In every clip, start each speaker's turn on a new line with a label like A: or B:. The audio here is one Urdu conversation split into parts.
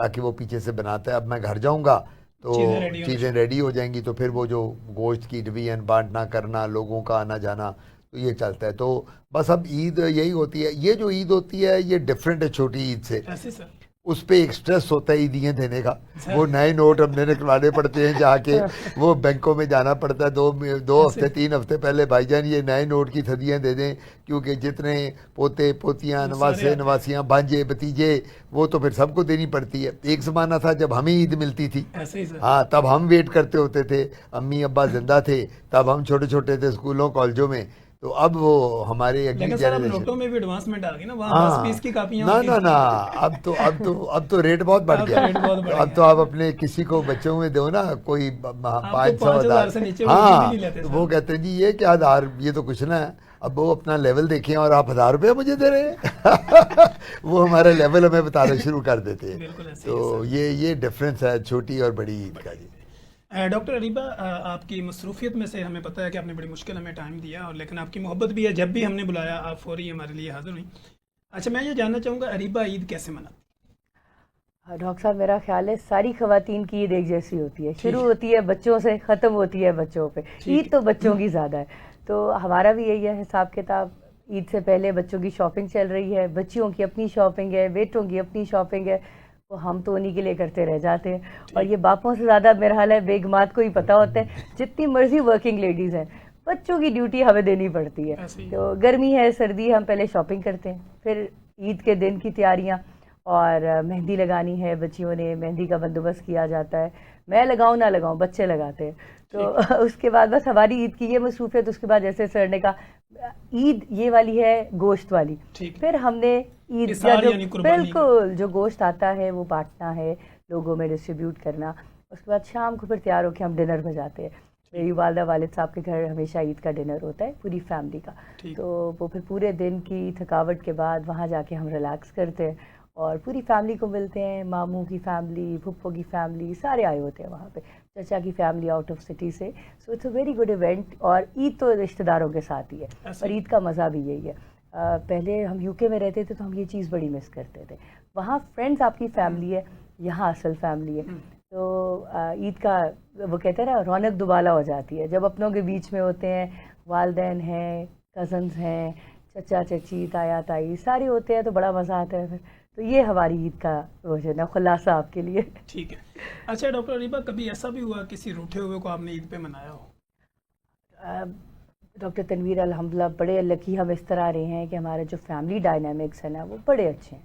A: تاکہ وہ پیچھے سے بناتا ہے. اب میں گھر جاؤں گا تو چیزیں ریڈی ہو جائیں گی, تو پھر وہ جو گوشت کی ڈویژن بانٹنا کرنا, لوگوں کا آنا جانا, تو یہ چلتا ہے. تو بس اب عید یہی ہوتی ہے. یہ جو عید ہوتی ہے یہ ڈفرینٹ ہے چھوٹی عید سے. اس پہ ایک سٹریس ہوتا ہے عیدیاں دینے کا. وہ نئے نوٹ ہم نے نکلوانے پڑتے ہیں, جا کے وہ بینکوں میں جانا پڑتا ہے. 2 ہفتے 3 ہفتے پہلے بھائی جان یہ نئے نوٹ کی تھدیاں دے دیں, کیونکہ جتنے پوتے پوتیاں نواسے نواسیاں بھانجے بھتیجے وہ تو پھر سب کو دینی پڑتی ہے. ایک زمانہ تھا جب ہمیں عید ملتی تھی, ہاں تب ہم ویٹ کرتے ہوتے تھے, امی ابا زندہ تھے تب ہم چھوٹے چھوٹے تھے اسکولوں کالجوں میں. تو اب وہ ہمارے اگلی
B: نوٹوں میں بھی ایڈوانسمنٹ آ گئی نا, وہاں 10 پیس کی کاپیاں
A: نا اب تو ریٹ بہت بڑھ گیا. اب تو آپ اپنے کسی کو بچوں میں دو نا کوئی 500,000, ہاں وہ کہتے ہیں جی یہ کیا 1000, یہ تو کچھ نہ ہے. اب وہ اپنا لیول دیکھیں اور آپ 1000 روپے مجھے دے رہے ہیں. وہ ہمارا لیول ہمیں بتانا شروع کر دیتے ہیں. تو یہ ڈفرینس ہے چھوٹی اور بڑی عید کا. جی
B: ڈاکٹر اریبہ, آپ کی مصروفیت میں سے ہمیں پتہ ہے کہ آپ نے بڑی مشکل ہمیں ٹائم دیا, اور لیکن آپ کی محبت بھی ہے, جب بھی ہم نے بلایا آپ فوری ہمارے لیے حاضر ہوئیں. اچھا میں یہ جاننا چاہوں گا اریبہ عید کیسے مناتی؟
C: ڈاکٹر صاحب میرا خیال ہے ساری خواتین کی عید ایک جیسی ہوتی ہے, شروع ہوتی ہے بچوں سے, ختم ہوتی ہے بچوں پہ. عید تو بچوں کی زیادہ ہے, تو ہمارا بھی یہی ہے حساب کتاب. عید سے پہلے بچوں کی شاپنگ چل رہی ہے, بچیوں کی اپنی شاپنگ ہے, بیٹوں کی اپنی شاپنگ ہے, وہ ہم تو انہی کے لیے کرتے رہ جاتے ہیں. اور یہ باپوں سے زیادہ میرا حال ہے بیگمات کو ہی پتہ ہوتا ہے, جتنی مرضی ورکنگ لیڈیز ہیں بچوں کی ڈیوٹی ہمیں دینی پڑتی ہے. تو گرمی ہے سردی, ہم پہلے شاپنگ کرتے ہیں, پھر عید کے دن کی تیاریاں, اور مہندی لگانی ہے, بچیوں نے مہندی کا بندوبست کیا جاتا ہے. میں لگاؤں نہ لگاؤں بچے لگاتے ہیں. تو اس کے بعد بس ہماری عید کی یہ مصروفیت. اس کے بعد جیسے سر نے کہا عید یہ والی ہے گوشت والی, پھر ہم نے عید کا جو بالکل جو گوشت آتا ہے وہ بانٹنا ہے, لوگوں میں ڈسٹریبیوٹ کرنا. اس کے بعد شام کو پھر تیار ہو کے ہم ڈنر میں جاتے ہیں. میری والدہ والد صاحب کے گھر ہمیشہ عید کا ڈنر ہوتا ہے پوری فیملی کا. تو وہ پھر پورے دن کی تھکاوٹ کے بعد وہاں جا کے ہم ریلیکس کرتے ہیں اور پوری فیملی کو ملتے ہیں. ماموں کی فیملی, پھپھو کی فیملی, سارے آئے ہوتے ہیں وہاں پہ, چچا کی فیملی آؤٹ آف سٹی سے. So it's a very good event. اور عید تو رشتہ داروں کے ساتھ ہی ہے, اور عید کا مزہ بھی یہی ہے. پہلے ہم یو کے میں رہتے تھے تو ہم یہ چیز بڑی مس کرتے تھے. وہاں فرینڈس آپ کی فیملی ہے, یہاں اصل فیملی ہے. تو عید کا وہ کہتے ہیں نا رونق دوبالا ہو جاتی ہے جب اپنوں کے بیچ میں ہوتے ہیں. والدین ہیں, کزنز ہیں, چچا چچی, تایا تائی, سارے ہوتے ہیں تو بڑا مزہ آتا ہے پھر. تو یہ ہماری عید کا وہ جو ہے نا خلاصہ آپ کے لیے.
B: ٹھیک ہے. اچھا ڈاکٹر اریبہ, کبھی ایسا بھی ہوا کسی روٹھے ہوئے کو آپ نے عید پہ منایا ہو؟
C: ڈاکٹر تنویر الحمدللہ بڑے لکی ہم اس طرح رہے ہیں کہ ہمارے جو فیملی ڈائنامکس ہیں نا وہ بڑے اچھے ہیں.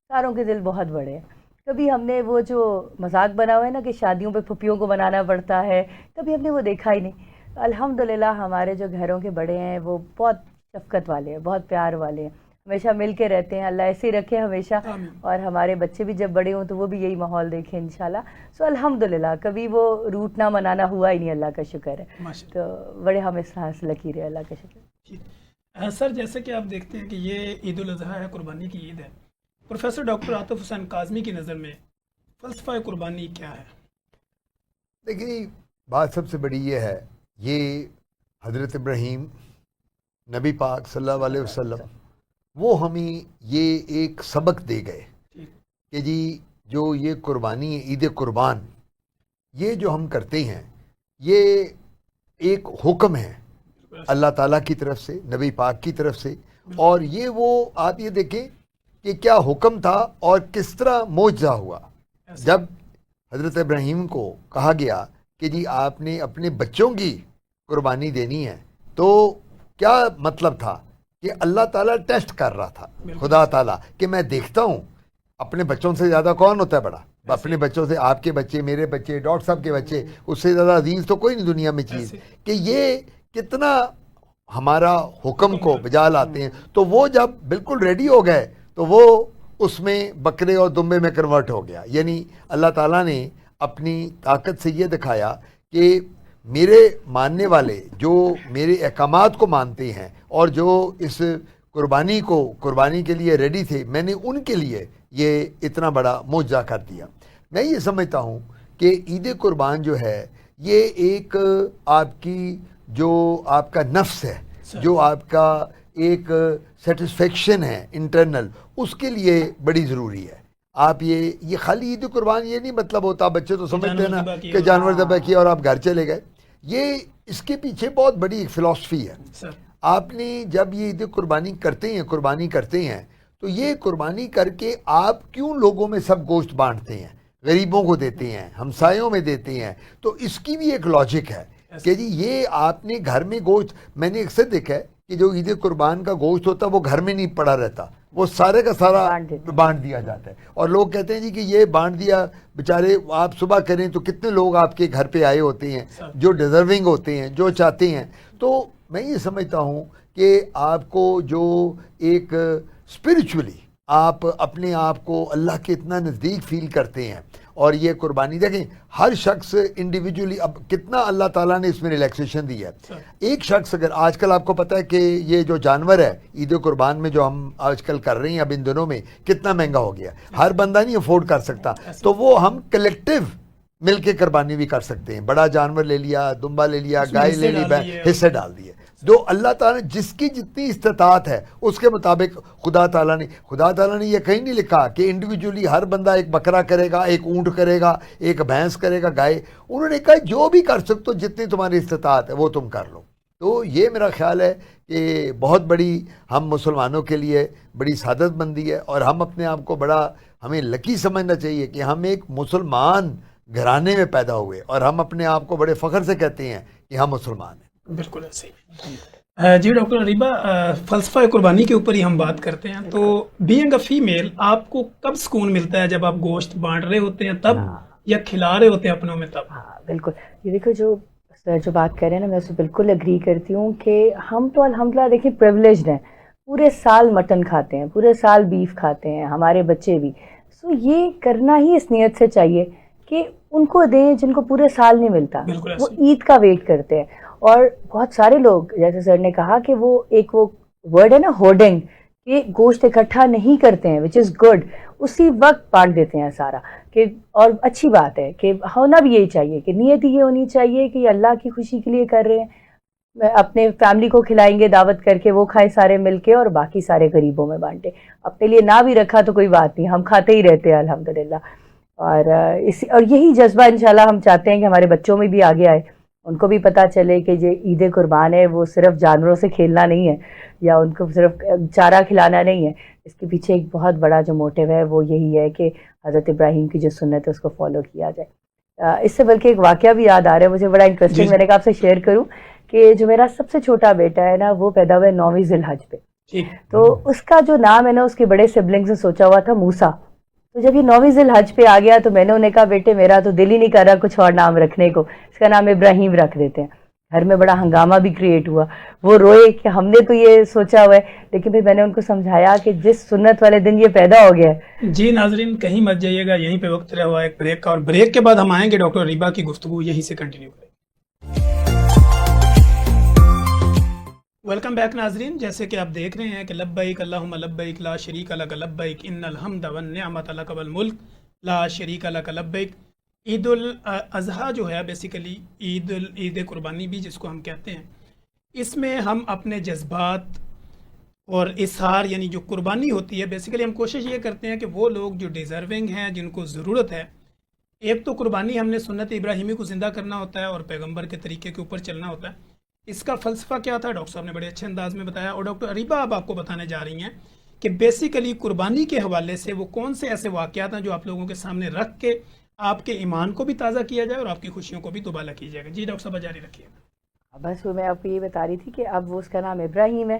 C: ساروں کے دل بہت بڑے ہیں. کبھی ہم نے وہ جو مذاق بنا ہوا ہے نا کہ شادیوں پہ پھپھیوں کو بنانا پڑتا ہے, کبھی ہم نے وہ دیکھا ہی نہیں. الحمدللہ ہمارے جو گھروں کے بڑے ہیں وہ بہت شفقت والے ہیں, بہت پیار والے ہیں, ہمیشہ مل کے رہتے ہیں. اللہ ایسے ہی رکھے ہمیشہ, اور ہمارے بچے بھی جب بڑے ہوں تو وہ بھی یہی ماحول دیکھیں انشاءاللہ. سو الحمدللہ کبھی وہ روٹنا منانا ہوا ہی نہیں, اللہ کا شکر ہے. تو بڑے ہم اس طرح سے لکی رہے, اللہ کا شکر.
B: سر جیسے کہ آپ دیکھتے ہیں کہ یہ عید الاضحیٰ ہے, قربانی کی عید ہے. پروفیسر ڈاکٹر عاطف حسین کاظمی کی نظر میں فلسفہ قربانی کیا ہے؟
A: دیکھیے بات سب سے بڑی یہ ہے, یہ حضرت ابراہیم نبی پاک صلی اللہ علیہ وسلم وہ ہمیں یہ ایک سبق دے گئے کہ جی جو یہ قربانی ہے, عید قربان, یہ جو ہم کرتے ہیں یہ ایک حکم ہے اللہ تعالیٰ کی طرف سے, نبی پاک کی طرف سے. اور یہ وہ آپ یہ دیکھیں کہ کیا حکم تھا اور کس طرح معجزہ ہوا. جب حضرت ابراہیم کو کہا گیا کہ جی آپ نے اپنے بچوں کی قربانی دینی ہے, تو کیا مطلب تھا کہ اللہ تعالیٰ ٹیسٹ کر رہا تھا, خدا تعالیٰ, کہ میں دیکھتا ہوں اپنے بچوں سے زیادہ کون ہوتا ہے بڑا. اپنے بچوں سے آپ کے بچے, میرے بچے, ڈاکٹر صاحب کے بچے, اس سے زیادہ عزیز تو کوئی نہیں دنیا میں چیز, کہ یہ کتنا ہمارا حکم کو بجا لاتے ہیں. تو وہ جب بالکل ریڈی ہو گئے تو وہ اس میں بکرے اور دمبے میں کنورٹ ہو گیا. یعنی اللہ تعالیٰ نے اپنی طاقت سے یہ دکھایا کہ میرے ماننے والے جو میرے احکامات کو مانتے ہیں اور جو اس قربانی کے لیے ریڈی تھے, میں نے ان کے لیے یہ اتنا بڑا معجزہ کر دیا. میں یہ سمجھتا ہوں کہ عید قربان جو ہے یہ ایک آپ کی جو آپ کا نفس ہے, جو آپ کا ایک سیٹسفیکشن ہے انٹرنل, اس کے لیے بڑی ضروری ہے. آپ یہ خالی عید قربان یہ نہیں مطلب ہوتا, بچے تو سمجھتے ہیں نا
B: جانور ذبح کیے
A: کہ جانور ذبح کیا اور آپ گھر چلے گئے. یہ اس کے پیچھے بہت بڑی ایک فلسفی ہے.
B: سر
A: آپ نے جب یہ عید قربانی کرتے ہیں تو یہ قربانی کر کے آپ کیوں لوگوں میں سب گوشت بانٹتے ہیں, غریبوں کو دیتے ہیں, ہمسایوں میں دیتے ہیں, تو اس کی بھی ایک لاجک ہے کہ جی یہ آپ نے گھر میں گوشت, میں نے اکثر دیکھا ہے کہ جو عید قربان کا گوشت ہوتا ہے وہ گھر میں نہیں پڑا رہتا, وہ سارے کا سارا بانٹ دیا جاتا ہے. اور لوگ کہتے ہیں جی کہ یہ بانٹ دیا, بیچارے آپ صبح کریں تو کتنے لوگ آپ کے گھر پہ آئے ہوتے ہیں جو ڈیزرونگ ہوتے ہیں, جو چاہتے ہیں. تو میں یہ سمجھتا ہوں کہ آپ کو جو ایک اسپرچولی آپ اپنے آپ کو اللہ کے اتنا نزدیک فیل کرتے ہیں, اور یہ قربانی دیکھیں ہر شخص انڈیویجولی, اب کتنا اللہ تعالیٰ نے اس میں ریلیکسیشن دی ہے. ایک شخص اگر آج کل آپ کو پتہ ہے کہ یہ جو جانور ہے عید قربان میں جو ہم آج کل کر رہے ہیں اب ان دنوں میں کتنا مہنگا ہو گیا, ہر بندہ نہیں افورڈ کر سکتا, تو وہ ہم کلیکٹیو مل کے قربانی بھی کر سکتے ہیں. بڑا جانور لے لیا, دمبا لے لیا, گائے لے لی, حصے ڈال دیے. جو اللہ تعالیٰ نے جس کی جتنی استطاعت ہے اس کے مطابق خدا تعالیٰ نے یہ کہیں نہیں لکھا کہ انڈیویجولی ہر بندہ ایک بکرا کرے گا, ایک اونٹ کرے گا, ایک بھینس کرے گا, گائے. انہوں نے کہا جو بھی کر سکتے ہو, جتنی تمہاری استطاعت ہے وہ تم کر لو. تو یہ میرا خیال ہے کہ بہت بڑی ہم مسلمانوں کے لیے بڑی سعادت مندی ہے, اور ہم اپنے آپ کو بڑا ہمیں لکی سمجھنا چاہیے کہ ہم ایک مسلمان گھرانے میں پیدا ہوئے, اور ہم اپنے آپ کو بڑے فخر سے کہتے ہیں کہ ہم مسلمان ہیں.
B: بالکل ایسے ہی. جی ڈاکٹر اریبہ, فلسفہ قربانی کے اوپر ہی ہم بات کرتے ہیں. تو بینگ اے فیمیل آپ کو کب سکون ملتا ہے, جب آپ گوشت بانٹ رہے ہوتے ہیں تب, یا کھلا رہے ہوتے ہیں اپنوں میں تب؟
C: ہاں بالکل, یہ دیکھو جو بات کر رہے ہیں نا, میں اسے بالکل اگری کرتی ہوں کہ ہم تو الحمدللہ دیکھیں پریولیجڈ ہیں, پورے سال مٹن کھاتے ہیں, پورے سال بیف کھاتے ہیں, ہمارے بچے بھی. سو یہ کرنا ہی اس نیت سے چاہیے کہ ان کو دیں جن کو پورے سال نہیں ملتا, وہ عید کا ویٹ کرتے ہیں. اور بہت سارے لوگ, جیسے سر نے کہا کہ وہ ایک وہ ورڈ ہے نا ہوڈنگ, کہ گوشت اکٹھا نہیں کرتے ہیں, وچ از گڈ, اسی وقت بانٹ دیتے ہیں سارا. کہ اور اچھی بات ہے کہ ہونا بھی یہی چاہیے, کہ نیت یہ ہونی چاہیے کہ اللہ کی خوشی کے لیے کر رہے ہیں, اپنے فیملی کو کھلائیں گے دعوت کر کے, وہ کھائیں سارے مل کے, اور باقی سارے غریبوں میں بانٹے. اپنے لیے نہ بھی رکھا تو کوئی بات نہیں, ہم کھاتے ہی رہتے ہیں الحمدللہ. اور یہی جذبہ انشاءاللہ ہم چاہتے ہیں کہ ہمارے بچوں میں بھی آگے آئے, ان کو بھی پتہ چلے کہ جو عید قربان ہے وہ صرف جانوروں سے کھیلنا نہیں ہے, یا ان کو صرف چارہ کھلانا نہیں ہے. اس کے پیچھے ایک بہت بڑا جو موٹیو ہے وہ یہی ہے کہ حضرت ابراہیم کی جو سنت ہے اس کو فالو کیا جائے. اس سے بلکہ ایک واقعہ بھی یاد آ رہا ہے مجھے, بڑا انٹرسٹنگ, میں نے کہا آپ سے شیئر کروں. کہ جو میرا سب سے چھوٹا بیٹا ہے نا, وہ پیدا ہوا ہے 9ویں ذی الحج پہ. تو اس کا جو نام ہے نا, اس کے بڑے سبلنگز نے سوچا ہوا تھا موسیٰ. تو جب یہ 9ویں ذی الحج پہ آ گیا تو میں نے انہیں کہا بیٹے میرا تو دل ہی نہیں کر رہا کچھ اور نام رکھنے کو, اس کا نام ابراہیم رکھ دیتے ہیں. گھر میں بڑا ہنگامہ بھی کریٹ ہوا, وہ روئے کہ ہم نے تو یہ سوچا ہوا ہے, لیکن پھر میں نے ان کو سمجھایا کہ جس سنت والے دن یہ پیدا ہو گیا ہے.
B: جی ناظرین کہیں مت جائیے گا, یہیں پہ وقت رہا ہوا ہے ایک بریک کا, اور بریک کے بعد ہم آئیں گے ڈاکٹر اریبہ کی گفتگو یہیں سے کنٹینیو کریں. ویلکم بیک ناظرین, جیسے کہ آپ دیکھ رہے ہیں کہ لبیک اللہم لبیک لا شریک لک لبیک ان الحمد والنعمت لک والملک لا شریک لک لبیک. عید الاضحیٰ جو ہے بیسیکلی عید قربانی بھی جس کو ہم کہتے ہیں, اس میں ہم اپنے جذبات اور اظہار, یعنی جو قربانی ہوتی ہے بیسیکلی ہم کوشش یہ کرتے ہیں کہ وہ لوگ جو ڈیزرونگ ہیں, جن کو ضرورت ہے, ایک تو قربانی ہم نے سنت ابراہیمی کو زندہ کرنا ہوتا ہے اور پیغمبر کے طریقے کے اوپر چلنا ہوتا ہے. اس کا فلسفہ کیا تھا ڈاکٹر صاحب نے بڑے اچھے انداز میں بتایا, اور ڈاکٹر اریبہ اب آپ کو بتانے جا رہی ہیں کہ بیسیکلی قربانی کے حوالے سے وہ کون سے ایسے واقعات ہیں جو آپ لوگوں کے سامنے رکھ کے آپ کے ایمان کو بھی تازہ کیا جائے اور آپ کی خوشیوں کو بھی دوبالا کی جائے گا. جی ڈاکٹر صاحب جاری رکھیے.
C: بس وہ میں آپ کو یہ بتا رہی تھی کہ اب وہ اس کا نام ابراہیم ہے,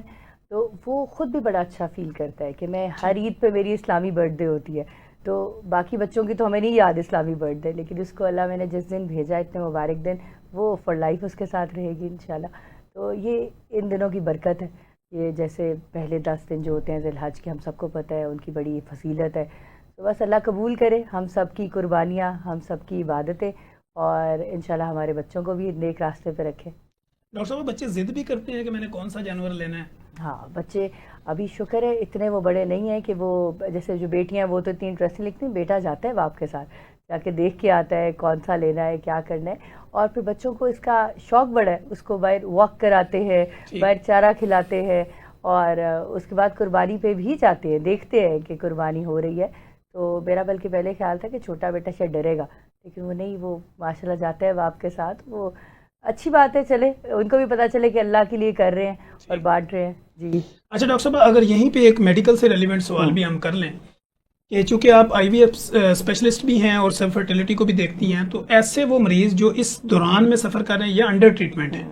C: تو وہ خود بھی بڑا اچھا فیل کرتا ہے کہ میں ہر عید پہ میری اسلامی برتھ ڈے ہوتی ہے. تو باقی بچوں کی تو ہمیں نہیں یاد اسلامی برتھ ڈے, لیکن اس کو اللہ میں نے جس دن بھیجا اتنے مبارک دن, وہ فار لائف اس کے ساتھ رہے گی انشاءاللہ. تو یہ ان دنوں کی برکت ہے. یہ جیسے پہلے 10 دن جو ہوتے ہیں ذی الحج کے, ہم سب کو پتہ ہے ان کی بڑی فضیلت ہے. تو بس اللہ قبول کرے ہم سب کی قربانیاں, ہم سب کی عبادتیں, اور انشاءاللہ ہمارے بچوں کو بھی نیک راستے پہ رکھے.
B: ڈاکٹر صاحب بچے ضد بھی کرتے ہیں کہ میں نے کون سا جانور لینا ہے؟
C: ہاں بچے ابھی شکر ہے اتنے وہ بڑے نہیں ہیں کہ وہ, جیسے جو بیٹیاں وہ تو اتنی انٹرسٹنگ لکھتی ہیں, بیٹا جاتا ہے باپ کے ساتھ جا کے دیکھ کے آتا ہے کون سا لینا ہے, کیا کرنا ہے. اور پھر بچوں کو اس کا شوق بڑا ہے, اس کو باہر واک کراتے ہیں, باہر چارہ کھلاتے ہیں, اور اس کے بعد قربانی پہ بھی جاتے ہیں, دیکھتے ہیں کہ قربانی ہو رہی ہے. تو میرا بلکہ پہلے خیال تھا کہ چھوٹا بیٹا شاید ڈرے گا، لیکن وہ نہیں، وہ ماشاء اللہ جاتا ہے باپ کے ساتھ. وہ اچھی بات ہے، چلے ان کو بھی پتہ چلے کہ اللہ کے لیے کر رہے ہیں اور بانٹ رہے ہیں. جی
B: اچھا ڈاکٹر صاحب، اگر یہیں پہ ایک میڈیکل سے ریلیونٹ سوال بھی ہم کر لیں کہ چونکہ آپ آئی وی ایف اسپیشلسٹ بھی ہیں اور سیلف فرٹیلیٹی کو بھی دیکھتی ہیں، تو ایسے وہ مریض جو اس دوران میں سفر کر رہے ہیں یا انڈر ٹریٹمنٹ ہیں،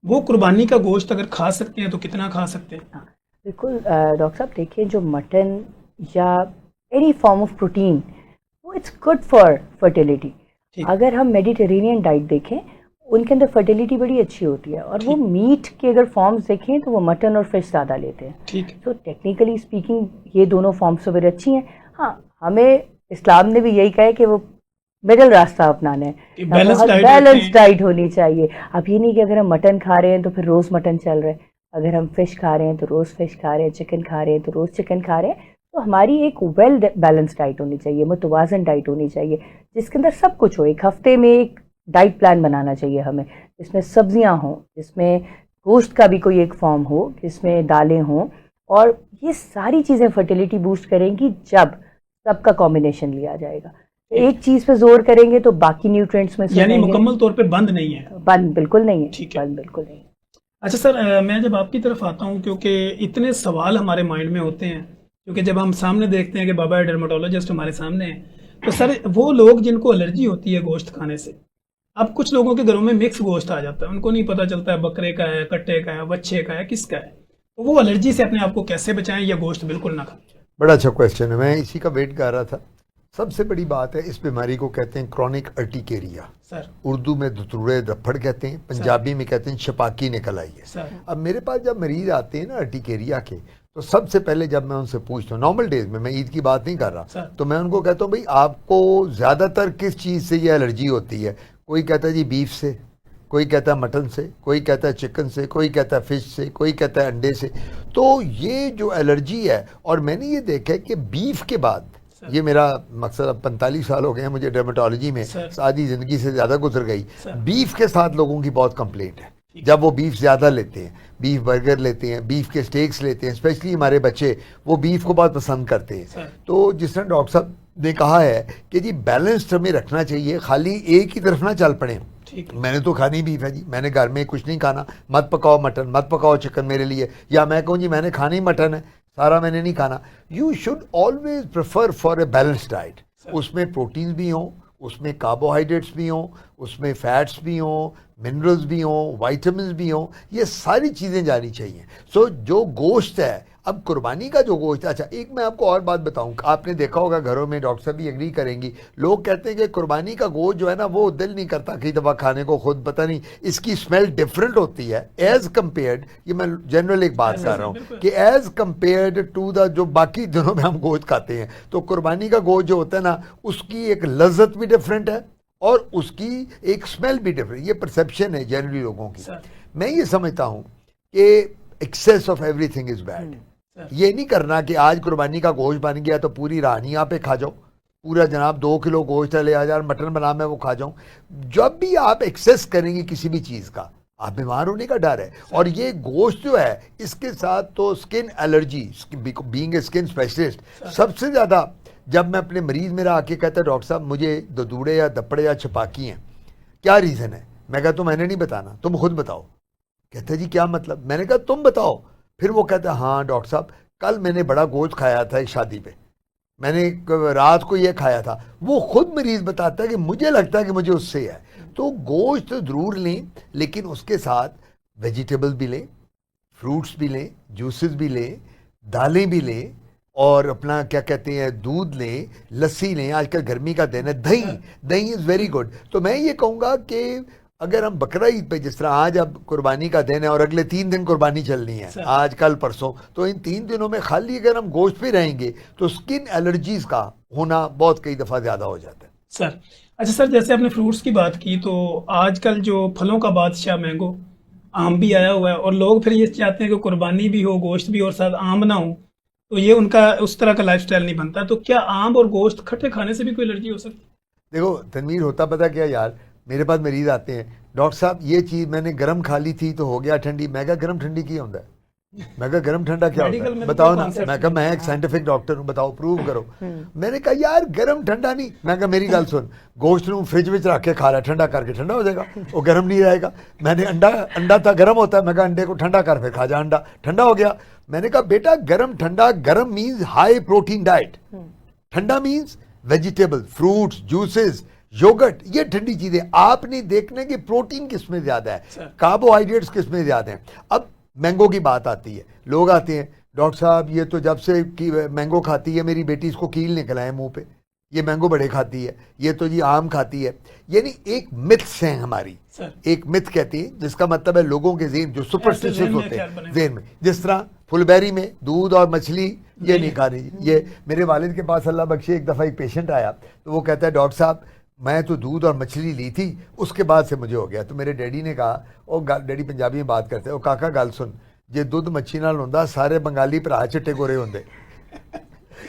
B: وہ قربانی کا گوشت اگر کھا سکتے ہیں تو کتنا کھا سکتے ہیں؟
C: بالکل ڈاکٹر صاحب، دیکھیں جو مٹن یا اینی فارم آف پروٹین، وہ اٹس گڈ فار فرٹیلیٹی. اگر ہم میڈیٹرینین ڈائٹ دیکھیں، ان کے اندر فرٹیلیٹی بڑی اچھی ہوتی ہے، اور وہ میٹ کے اگر فارمز دیکھیں تو وہ مٹن اور فش زیادہ لیتے ہیں.
B: ٹھیک.
C: تو ٹیکنیکلی اسپیکنگ یہ دونوں فارمز وغیرہ اچھی ہیں. ہاں، ہمیں اسلام نے بھی یہی کہا ہے کہ وہ مڈل راستہ اپنانا ہے، بیلنس ڈائٹ ہونی چاہیے. اب یہ نہیں کہ اگر ہم مٹن کھا رہے ہیں تو پھر روز مٹن چل رہا ہے، اگر ہم فش کھا رہے ہیں تو روز فش کھا رہے ہیں، چکن کھا رہے ہیں تو روز چکن کھا رہے ہیں. تو ہماری ایک ویل بیلنس ڈائٹ ہونی چاہیے، متوازن ڈائٹ ہونی چاہیے، جس کے اندر سب کچھ ہو. ایک ہفتے میں ایک ڈائٹ پلان بنانا چاہیے ہمیں، جس میں سبزیاں ہوں، جس میں گوشت کا بھی کوئی ایک فارم ہو، جس میں دالیں ہوں، اور یہ ساری چیزیں فرٹیلیٹی بوسٹ کریں گی جب سب کا کمبینیشن لیا جائے گا. ایک چیز پہ زور کریں گے تو باقی نیوٹرینٹس میں
B: یعنی مکمل طور پہ بند نہیں ہے؟
C: بند بالکل نہیں ہے، بند بالکل نہیں.
B: اچھا سر، میں جب آپ کی طرف آتا ہوں، کیونکہ اتنے سوال ہمارے مائنڈ میں ہوتے ہیں، کیونکہ جب ہم سامنے دیکھتے ہیں کہ بابا ڈرماٹولوجسٹ ہمارے سامنے ہیں، تو سر وہ لوگ جن کو الرجی ہوتی ہے گوشت کھانے سے، اب کچھ لوگوں کے گھروں میں مکس گوشت آ جاتا ہے، ان کو نہیں پتہ چلتا ہے بکرے کا ہے، کٹے کا ہے، بچے کا ہے، کس کا ہے، تو وہ الرجی سے اپنے آپ کو کیسے بچائیں یا گوشت بالکل نہ کھائیں؟
A: بڑا اچھا کویشچن ہے، میں اسی کا ویٹ کر رہا تھا. سب سے بڑی بات ہے، اس بیماری کو کہتے ہیں کرونک ارٹیکیریا.
B: سر
A: اردو میں دھتورے دھپڑ کہتے ہیں، پنجابی میں کہتے ہیں چھپاکی نکل آئی ہے.
B: سر
A: اب میرے پاس جب مریض آتے ہیں نا ارٹیکیریا کے، تو سب سے پہلے جب میں ان سے پوچھتا ہوں، نارمل ڈیز میں عید کی بات نہیں کر رہا، تو میں ان کو کہتا ہوں بھائی آپ کو زیادہ تر کس چیز سے یہ الرجی ہوتی ہے؟ کوئی کہتا ہے جی بیف سے، کوئی کہتا ہے مٹن سے، کوئی کہتا ہے چکن سے، کوئی کہتا ہے فش سے، کوئی کہتا ہے انڈے سے. تو یہ جو الرجی ہے، اور میں نے یہ دیکھا ہے کہ بیف کے بعد، یہ میرا مقصد اب 45 سال ہو گئے ہیں مجھے ڈرمیٹالوجی میں، آدھی زندگی سے زیادہ گزر گئی. بیف کے ساتھ لوگوں کی بہت کمپلینٹ ہے جب وہ بیف زیادہ لیتے ہیں، بیف برگر لیتے ہیں، بیف کے سٹیکس لیتے ہیں، اسپیشلی ہمارے بچے وہ بیف کو بہت پسند کرتے ہیں. تو جس طرح ڈاکٹر صاحب نے کہا ہے کہ جی بیلنسڈ ہمیں رکھنا چاہیے، خالی ایک ہی طرف نہ چل پڑیں. میں نے تو کھانی بیف ہے جی، میں نے گھر میں کچھ نہیں کھانا، مت پکاؤ مٹن، مت پکاؤ چکن میرے لیے، یا میں کہوں جی میں نے کھانی مٹن ہے، سارا میں نے نہیں کھانا. You should always prefer for a balance diet. اس میں پروٹینز بھی ہوں، اس میں کاربوہائیڈریٹس بھی ہوں، اس میں فیٹس بھی ہوں، منرلز بھی ہوں، وائٹامنز بھی ہوں، یہ ساری چیزیں جانی چاہیے. سو جو گوشت ہے، اب قربانی کا جو گوشت ہے، اچھا ایک میں آپ کو اور بات بتاؤں، آپ نے دیکھا ہوگا گھروں میں، ڈاکٹر صاحب بھی ایگری کریں گی، لوگ کہتے ہیں کہ قربانی کا گوشت جو ہے نا وہ دل نہیں کرتا کئی دفعہ کھانے کو، خود پتہ نہیں اس کی اسمیل ڈفرینٹ ہوتی ہے ایز کمپیئرڈ، یہ میں جنرل ایک بات کر رہا ہوں کہ ایز کمپیئرڈ ٹو دا جو باقی دنوں میں ہم گوشت کھاتے ہیں، تو قربانی کا گوشت جو ہوتا ہے نا اس کی ایک لذت بھی ڈفرینٹ ہے اور اس کی ایک اسمیل بھی ڈفرینٹ. یہ پرسیپشن ہے جنرلی لوگوں کی. میں یہ سمجھتا ہوں کہ access of everything is bed. یہ نہیں کرنا کہ آج قربانی کا گوشت بن گیا تو پوری رانی آپ پہ کھا جاؤ، پورا جناب 2 کلو گوشت لے آ جا، مٹن بنا میں وہ کھا جاؤں. جب بھی آپ ایکسیس کریں گے کسی بھی چیز کا، آپ بیمار ہونے کا ڈر ہے. اور یہ گوشت جو ہے اس کے ساتھ تو سکن الرجی، بینگ اے سکن اسپیشلسٹ، سب سے زیادہ جب میں اپنے مریض میرا آ کے کہتا ہے ڈاکٹر صاحب مجھے دودوڑے یا دپڑے یا چھپاکی ہیں، کیا ریزن ہے؟ میں کہا تو میں نے نہیں بتانا، تم خود بتاؤ. کہتا ہے جی کیا مطلب؟ میں نے کہا تم بتاؤ. پھر وہ کہتا ہے ہاں ڈاکٹر صاحب کل میں نے بڑا گوشت کھایا تھا ایک شادی پہ، میں نے رات کو یہ کھایا تھا. وہ خود مریض بتاتا ہے کہ مجھے لگتا ہے کہ مجھے اس سے ہے. تو گوشت ضرور لیں، لیکن اس کے ساتھ ویجیٹیبل بھی لیں، فروٹس بھی لیں، جوسز بھی لیں، دالیں بھی لیں، اور اپنا کیا کہتے ہیں دودھ لیں، لسی لیں. آج کل گرمی کا دن ہے، دہی از ویری گڈ. تو میں یہ کہوں گا کہ اگر ہم بقرہ عید پہ، جس طرح آج اب قربانی کا دن ہے اور اگلے 3 دن قربانی چلنی ہے، آج کل پرسوں، تو ان 3 دنوں میں خالی اگر ہم گوشت پہ رہیں گے تو سکن الرجیز کا ہونا بہت کئی دفعہ زیادہ ہو جاتا ہے.
B: سر اچھا سر، جیسے آپ نے فروٹس کی بات کی، تو آج کل جو پھلوں کا بادشاہ مینگو، آم بھی آیا ہوا ہے، اور لوگ پھر یہ چاہتے ہیں کہ قربانی بھی ہو، گوشت بھی اور ساتھ آم نہ ہو، تو یہ ان کا اس طرح کا لائف سٹائل نہیں بنتا. تو کیا آم اور گوشت کھٹے کھانے سے بھی کوئی الرجی ہو سکتی؟
A: دیکھو تنویر، ہوتا پتہ کیا یار، میرے پاس مریض آتے ہیں ڈاکٹر صاحب یہ چیز میں نے گرم کھا لی تھی تو ہو گیا ٹھنڈی. میں کہا گرم ٹھنڈی کی ہوتا ہے؟ میں کہا گرم ٹھنڈا کیا ہوتا
B: Medical
A: ہے
B: میں
A: بتاؤ
B: تو
A: نا.
B: concept
A: میں کہا میں ایک سائنٹیفک ڈاکٹر ہوں, بتاؤ پروو کرو. میں نے کہا یار گرم ٹھنڈا نہیں. میں کہا میری گل سن, گوشت نو فریج وچ رکھ کے کھا رہا, ٹھنڈا کر کے ٹھنڈا ہو جائے گا, وہ گرم نہیں رہے گا. میں نے انڈا تھا گرم ہوتا ہے, میں کہا انڈے کو ٹھنڈا کر پھر کھا جا, انڈا ٹھنڈا ہو گیا. میں نے کہا بیٹا گرم ٹھنڈا, گرم مینز ہائی پروٹین ڈائٹ, ٹھنڈا means vegetable, fruits, juices, yogurt, یہ ٹھنڈی چیزیں. آپ نے دیکھنا کہ پروٹین کس میں زیادہ ہے, کاربوہائیڈریٹس کس میں زیادہ ہیں. اب مینگو کی بات آتی ہے, لوگ آتے ہیں ڈاکٹر صاحب یہ تو جب سے مینگو کھاتی ہے میری بیٹی اس کو کیل نکلا ہے منہ پہ, یہ مینگو بڑے کھاتی ہے, یہ تو جی آم کھاتی ہے. یعنی ایک متھس ہیں ہماری, ایک متھ کہتی ہے جس کا مطلب ہے لوگوں کے ذہن جو سپرسٹیشن ہوتے ہیں ذہن میں, جس طرح پھل بیری میں دودھ اور مچھلی یہ نہیں کھانی. یہ میرے والد کے پاس اللہ بخشے ایک دفعہ ایک پیشنٹ آیا تو وہ کہتا ہے ڈاکٹر صاحب میں تو دودھ اور مچھلی لی تھی, اس کے بعد سے مجھے ہو گیا. تو میرے ڈیڈی نے کہا, اور ڈیڈی پنجابی میں بات کرتے ہیں, وہ کاکا گل سن, جے دودھ مچھی نال ہوندا سارے بنگالی بھرا چٹے گورے ہوندے.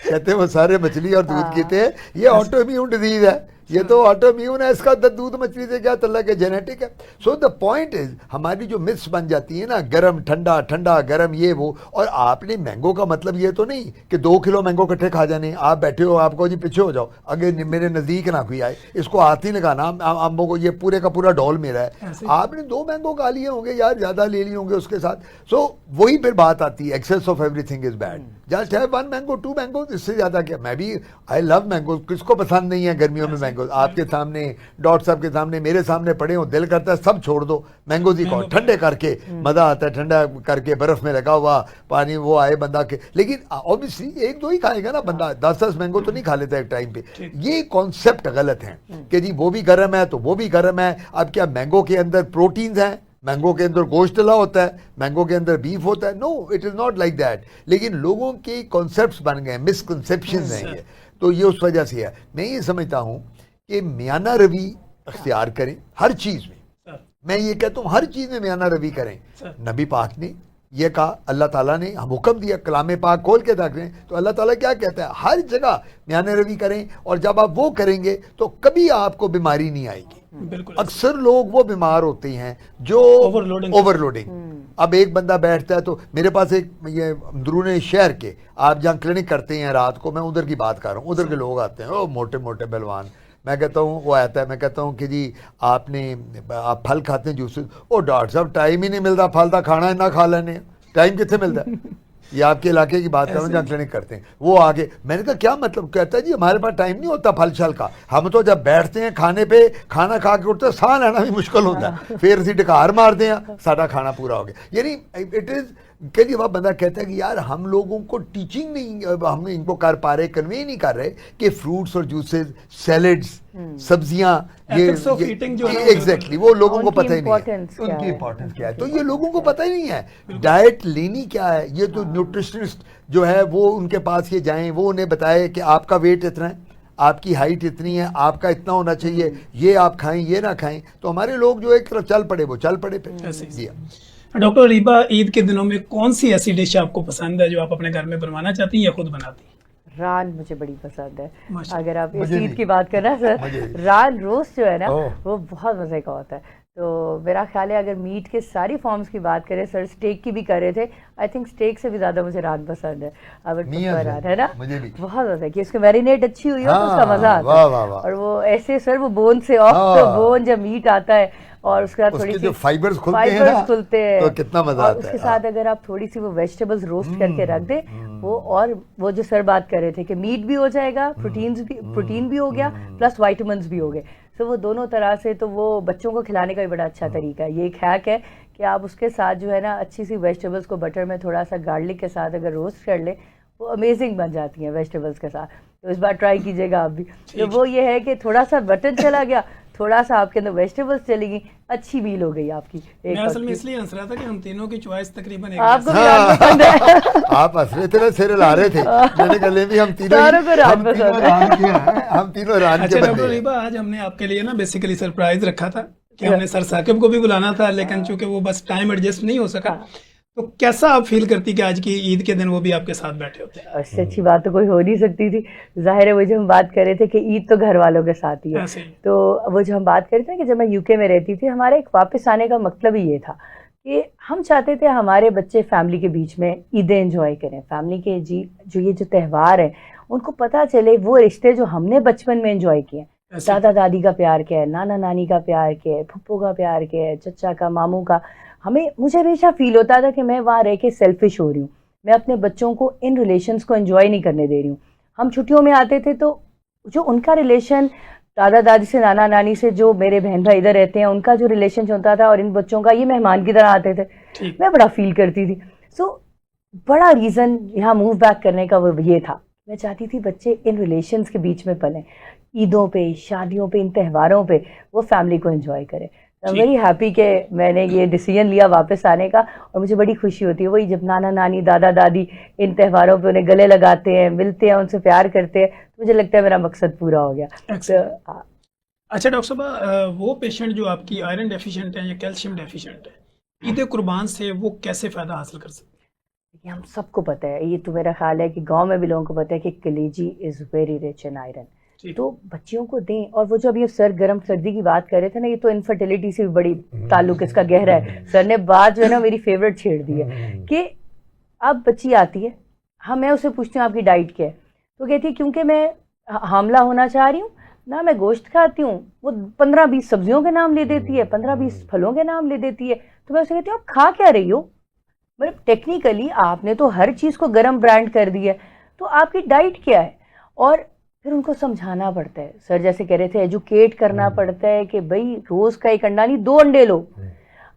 A: کہتے ہیں وہ سارے مچھلی اور دودھ کہتے ہیں, یہ آٹو امیون ڈیزیز ہے, یہ تو آٹو امیون ہے, اس کا دودھ مچھلی سے کیا تعلق ہے, جینیٹک ہے. سو دا پوائنٹ از ہماری جو متس بن جاتی ہیں نا, گرم ٹھنڈا, ٹھنڈا گرم, یہ وہ. اور آپ نے مینگو کا مطلب یہ تو نہیں کہ 2 کلو مینگو کٹھے کھا جانے. آپ بیٹھے ہو, آپ کو جی پیچھے ہو جاؤ, اگر میرے نزدیک نہ کوئی آئے, اس کو ہاتھ نہیں لگانا امبوں کو, یہ پورے کا پورا ڈول میرا ہے. آپ نے 2 مینگو کھا لیے ہوں گے یار, زیادہ لے لیے ہوں گے اس کے ساتھ. سو وہی پھر بات آتی ہے, excess of everything is bad. Just have 1 mango 2 mango, اس سے زیادہ کیا. میں بھی آئی لو مینگو, کس کو پسند نہیں ہے گرمیوں میں مینگو. آپ کے سامنے, ڈاکٹر صاحب کے سامنے, میرے سامنے پڑے ہوں, دل کرتا ہے سب چھوڑ دو. مینگوز ہی کھاؤ ٹھنڈے کر کے, مزہ آتا ہے ٹھنڈا کر کے, برف میں لگا ہوا پانی وہ آئے بندہ کے. لیکن اوبیسلی 1-2 ہی کھائے گا نا بندہ, 10 مینگو تو نہیں کھا لیتا ایک ٹائم پہ. یہ کانسیپٹ غلط ہیں کہ جی وہ بھی گرم ہے تو وہ بھی گرم ہے. اب کیا مینگو کے اندر پروٹینز ہیں, مینگو کے اندر گوشت ڈلا ہوتا ہے, مینگو کے اندر بیف ہوتا ہے. No it is not like that. لیکن لوگوں کے کانسیپٹس بن گئے, مسکنسیپشنز ہیں یہ. تو یہ اس وجہ سے ہے. میں یہ سمجھتا ہوں کہ میانہ روی اختیار کریں ہر چیز میں. میں یہ کہتا ہوں ہر چیز میں میانہ روی کریں. نبی پاک نے یہ کہا, اللہ تعالیٰ نے ہم حکم دیا, کلام پاک کھول کے دیکھ رہے ہیں تو اللہ تعالیٰ کیا کہتا ہے, ہر جگہ میانہ روی کریں. اور جب آپ وہ کریں گے تو کبھی آپ کو بیماری نہیں آئے گی. اکثر لوگ وہ بیمار ہوتے ہیں جو اوور لوڈنگ. اب ایک بندہ بیٹھتا ہے تو میرے پاس ایک یہ اندرون شہر کے آپ جہاں کلینک کرتے ہیں رات کو, میں ادھر کی بات کر رہا ہوں, ادھر کے لوگ آتے ہیں, او موٹے موٹے بلوان. میں کہتا ہوں, وہ آتا ہے, میں کہتا ہوں کہ جی آپ پھل کھاتے ہیں, جوسز. او ڈاکٹر صاحب ٹائم ہی نہیں ملتا, پھل کا کھانا ہے نہ کھا لینے, ٹائم کتنے ملتا ہے. یہ آپ کے علاقے کی بات کر رہا ہوں جہاں کلینک کرتے ہیں. وہ آگے, میں نے کہا کیا مطلب, کہتا ہے جی ہمارے پاس ٹائم نہیں ہوتا پھل چھل کا, ہم تو جب بیٹھتے ہیں کھانے پہ, کھانا کھا کے اٹھتے سانس لینا بھی مشکل ہوتا ہے, پھر اسی ڈکار مار دیں, سارا کھانا پورا ہو گیا. یعنی اٹ از کہ جی وہ بندہ کہتا ہے کہ یار ہم لوگوں کو ٹیچنگ نہیں, ہم ان کو کر پا رہے, کنوے نہیں کر رہے کہ فروٹس اور جوسز, سیلڈز, سبزیاں, یہ ایگزیکٹلی وہ لوگوں کو پتہ ہی نہیں ہے ان کی امپورٹنس کیا ہے. تو یہ لوگوں کو پتہ ہی نہیں ہے ڈائٹ لینی کیا ہے. یہ تو نیوٹریشنسٹ جو ہے وہ ان کے پاس یہ جائیں, وہ انہیں بتائے کہ آپ کا ویٹ اتنا ہے, آپ کی ہائٹ اتنی ہے, آپ کا اتنا ہونا چاہیے, یہ آپ کھائیں یہ نہ کھائیں. تو ہمارے لوگ جو ایک طرف چل پڑے وہ چل پڑے پھر. جی
B: ڈاکٹر ریبا, عید کے دنوں میں کون سی ایسی ڈش آپ کو پسند ہے جو آپ اپنے گھر میں بنوانا چاہتی ہیں یا خود بناتی ہیں؟
C: ران مجھے بڑی پسند ہے. اگر آپ اس عید کی بات کریں سر, ران روسٹ جو ہے نا وہ بہت مزے کا ہوتا ہے. تو میرا خیال ہے اگر میٹ کے ساری فارمز کی بات کریں, سر اسٹیک کی بھی کر رہے تھے, آئی تھنک اسٹیک سے بھی زیادہ مجھے ران پسند ہے. ران ہے نا بہت مزہ ہے کہ اس کی میرینیٹ اچھی ہوئی ہو تو اس کا مزہ آتا ہے. اور وہ ایسے سر وہ بون سے آف بون جب میٹ آتا ہے اور اس کے بعد تھوڑی سی
A: فائبرز
C: کھلتے ہیں
A: تو کتنا مزہ آتا ہے.
C: اس کے ساتھ اگر آپ تھوڑی سی وہ ویجیٹیبلز روسٹ کر کے رکھ دیں, وہ اور وہ جو سر بات کر رہے تھے کہ میٹ بھی ہو جائے گا, پروٹین بھی ہو گیا, پلس وائٹامنس بھی ہو گئے. تو وہ دونوں طرح سے, تو وہ بچوں کو کھلانے کا بھی بڑا اچھا طریقہ ہے. یہ ایک ہیک ہے کہ آپ اس کے ساتھ جو ہے نا اچھی سی ویجیٹیبلس کو بٹر میں تھوڑا سا گارلک کے ساتھ اگر روسٹ کر لیں, وہ امیزنگ بن جاتی ہیں ویجیٹیبلس کے ساتھ. تو اس بار ٹرائی کیجیے گا آپ بھی. تو وہ یہ ہے کہ تھوڑا سا بٹر چلا گیا, تھوڑا سا آپ کے اندر ویجیٹیبلس چلی گئی, اچھی میل ہو گئی آپ کی.
B: میں اصل میں اس لیے ہنس رہا تھا کہ ہم تینوں کی چوائس تقریباً ایک
C: آپ کو بھی ران پسند ہے.
A: آپ ہنس رہے تھے نا, سیریل آ رہے تھے, میں نے کہا بھی ہم تینوں ران کے بندے.
B: ڈاکٹر ریبا, آج ہم نے آپ کے لیے نا بیسیکلی سرپرائز رکھا تھا کہ ہم نے سر ثاقب کو بھی بلانا تھا, لیکن چونکہ وہ بس ٹائم ایڈجسٹ نہیں ہو سکا. تو کیسا آپ فیل کرتی کہ آج کی عید کے دن وہ بھی آپ کے ساتھ بیٹھے ہوتے ہیں؟
C: اس سے اچھی بات تو کوئی ہو نہیں سکتی تھی. ظاہر ہے وہ جو ہم بات کر رہے تھے کہ عید تو گھر والوں کے ساتھ ہی ہے, تو وہ جو ہم بات کر رہے تھے کہ جب میں UK میں رہتی تھی, ہمارا ایک واپس آنے کا مطلب ہی یہ تھا کہ ہم چاہتے تھے ہمارے بچے فیملی کے بیچ میں عیدیں انجوائے کریں, فیملی کے جو یہ جو تہوار ہیں ان کو پتہ چلے وہ رشتے جو ہم نے بچپن میں انجوائے کیے ہیں, دادا دادی کا پیار کیا ہے, نانا نانی کا پیار کیا ہے, پھپھو کا پیار کیا ہے, چچا کا, ماموں کا. مجھے ہمیشہ فیل ہوتا تھا کہ میں وہاں رہ کے سیلفش ہو رہی ہوں, میں اپنے بچوں کو ان ریلیشنز کو انجوائے نہیں کرنے دے رہی ہوں. ہم چھٹیوں میں آتے تھے تو جو ان کا ریلیشن دادا دادی سے, نانا نانی سے, جو میرے بہن بھائی ادھر رہتے ہیں ان کا جو ریلیشن ہوتا تھا اور ان بچوں کا, یہ مہمان کی طرح آتے تھے, میں بڑا فیل کرتی تھی. سو بڑا ریزن یہاں موو بیک کرنے کا وہ یہ تھا, میں چاہتی تھی بچے ان ریلیشنز کے بیچ میں پلیں, عیدوں پہ, شادیوں پہ, ان تہواروں پہ وہ فیملی کو انجوائے کریں. ویری ہیپی کہ میں نے یہ ڈیسیجن لیا واپس آنے کا, اور مجھے بڑی خوشی ہوتی ہے وہی جب نانا نانی دادا دادی ان تہواروں پہ انہیں گلے لگاتے ہیں, ملتے ہیں, ان سے پیار کرتے ہیں, تو مجھے لگتا ہے میرا مقصد پورا ہو گیا.
B: اچھا ڈاکٹر صاحبہ, وہ پیشنٹ جو آپ کی آئرن ڈیفیشینٹ ہے یا کیلشیم ڈیفیشینٹ ہے, عید قربان سے وہ کیسے فائدہ حاصل کر سکتے ہیں؟
C: ہم سب کو پتہ ہے, یہ تو میرا خیال ہے کہ گاؤں میں بھی لوگوں کو پتہ ہے کہ کلیجی is very rich in iron, تو بچیوں کو دیں. اور وہ جو ابھی گرم سردی کی بات کر رہے تھے نا, یہ تو انفرٹیلٹی سے بھی بڑی تعلق اس کا گہرا ہے. سر نے بات جو ہے نا میری فیوریٹ چھیڑ دی ہے کہ اب بچی آتی ہے, ہاں میں اسے پوچھتی ہوں آپ کی ڈائٹ کیا ہے, تو کہتی ہے کیونکہ میں حاملہ ہونا چاہ رہی ہوں نہ, میں گوشت کھاتی ہوں. وہ 15-20 سبزیوں کے نام لے دیتی ہے, 15-20 پھلوں کے نام لے دیتی ہے. تو میں اسے کہتی ہوں آپ کھا کیا رہی ہو, مطلب ٹیکنیکلی آپ نے تو ہر چیز کو گرم برانڈ کر دیا ہے, تو آپ کی ڈائٹ کیا ہے. اور پھر ان کو سمجھانا پڑتا ہے, سر جیسے کہہ رہے تھے ایجوکیٹ کرنا پڑتا ہے کہ بھائی روز کا ایک انڈا نہیں 2 انڈے لو.